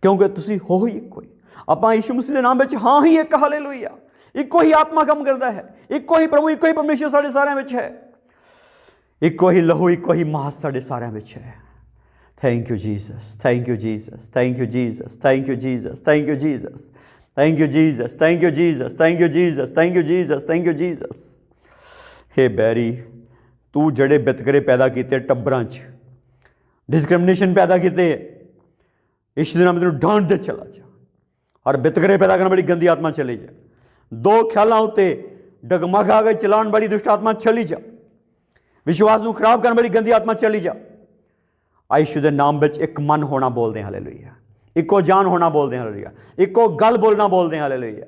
क्योंकि तुसी हो ही इक्को ही। आपां यीशु मसीह के नाम में हाँ ही एक, हालेलुया। इक्को ही आत्मा काम करता है, इक्को ही प्रभु, इक्को ही परमेश्वर साढ़े सारिਆਂ ਵਿੱਚ है, इक्को ही लहू, इक्को ही मास साढ़े सारिਆਂ ਵਿੱਚ है। Thank you Jesus, thank you Jesus, thank you Jesus, thank you Jesus, thank you Jesus, thank you Jesus, thank you Jesus, thank you Jesus, thank you Jesus, thank you Jesus. हे बैरी, तू जड़े वितकरे पैदा किए टब्बरां च, डिस्क्रिमिनेशन पैदा किए, इस दिन मैं तेन डांट दे चला जा। और वितकरे पैदा करने वाली गंदी आत्मा चली जा, दो ख्यालों उत्ते डगमगा के चलाने वाली दुष्ट आत्मा चली जा, विश्वास को खराब करने वाली गंदी आत्मा चली जा। यीशु के नाम में एक मन होना बोलते हैं, हालेलुया। इक्को जान होना बोलते हैं, हालेलुया। इक्को गल बोलना बोलते हैं, हालेलुया।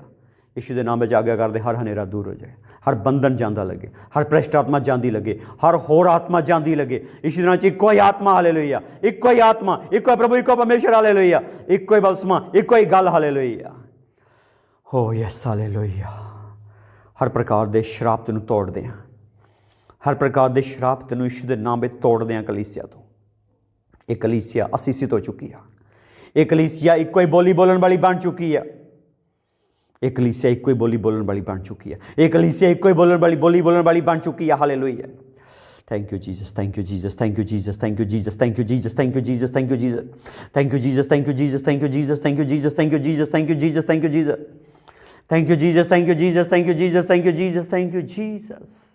यीशु के नाम में आज्ञा करते हर हनेरा दूर हो जाए, हर बंधन जाता लगे, हर भ्रष्ट आत्मा जाती लगे, हर होर आत्मा जाती लगे। यीशु के नाम इक्को ही आत्मा, हालेलुया। इक्को ही आत्मा, इक्को प्रभु, इक्को परमेश्वर, हालेलुया। इक्को ही बलसमा, इक्को ही गल, हालेलुया। हो यस, हालेलुया। हर प्रकार के श्राप तेनों तोड़ते हैं, हर प्रकार के श्राप तेनों यीशु के नाम में तोड़ते हैं कलीसिया तो। एक कलीसिया असीसित हो चुकी है, एक कलीसिया इक्को ही बोली बोलने वाली बन चुकी है, एक कलीसिया इक्को ही बोली बोलने वाली बन चुकी है, एक कलीसिया इक्को ही बोलने वाली बोली बोलने वाली बन चुकी है। Hallelujah. Thank you Jesus, thank you Jesus, thank you Jesus, thank you Jesus, thank you Jesus, thank you Jesus, thank you Jesus, thank you Jesus, thank you Jesus, thank you Jesus, thank you Jesus, thank you Jesus, thank you Jesus, thank you Jesus, thank you Jesus, thank you Jesus, thank you Jesus, thank you Jesus, thank you Jesus.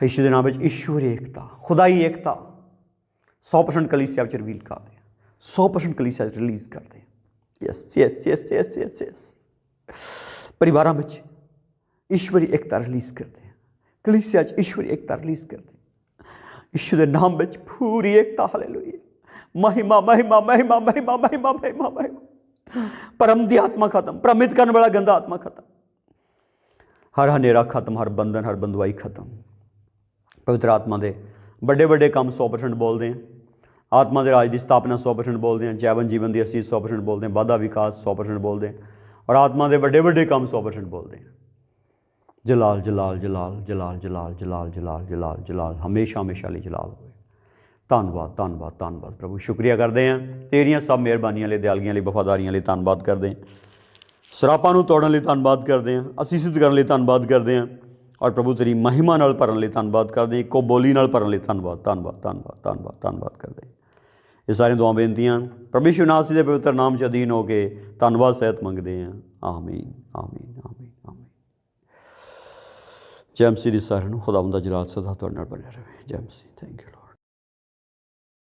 Yeshu के नाम में ईश्वरी एकता, खुदाई एकता 100% कलीसिया में reveal कर दें, 100% कलीसिया release कर दें। Yes yes yes yes yes yes. परिवारों में ईश्वरी एकता रिलीज कर दें, कलीसिया ईश्वरी एकता रिलीज कर दें। यीशु के नाम में पूरी एकता, हालेलुया। महिमा महिमा महिमा महिमा महिमा महिमा महिमा। परम दी आत्मा खत्म, प्रमित करने वाला गंदा आत्मा खत्म, हर हनेरा खत्म, हर बंधन हर बंधुआई खत्म। पवित्र आत्मा के बड़े बड़े काम 100% बोलते हैं, आत्मा के राज की स्थापना 100% बोलते हैं, जैवन जीवन की असीस 100% बोलते हैं, वाधा विकास 100% बोलते हैं, और आत्मा के बड़े बड़े काम 100% बोलते हैं। जलाल जलाल जलाल जलाल जलाल जलाल जलाल जलाल जलाल हमेशा हमेशा लिए जलाल हो। धन्नवाद धन्नवाद धन्नवाद प्रभु, शुक्रिया करते हैं तेरिया सब मेहरबानियां लिए, दयालगियां लिए, वफादारियां लिए धन्नवाद करते हैं, सरापां नूं तोड़न लई धन्नवाद करते हैं, असीसित करने लई धन्नवाद करते हैं, और प्रभु तेरी महिमा नाल भरन लई धन्नवाद करते हैं, इक्को बोली नाल भरन लई धन्नवाद धन्नवाद धन्नवाद धन्नवाद धन्नवाद करते हैं। ये सारी दुआ बेनतियां प्रभु यीशु मसीह के पवित्र नाम च अधीन हो के धन्नवाद सहित मंगते हैं। आमीन आमीन आमीन आमीन। जय मसीह दी सारिआं नूं खुदावंद दा जलाल सदा तुहाडे नाल बनिया रहे। जय मसीह। Thank you.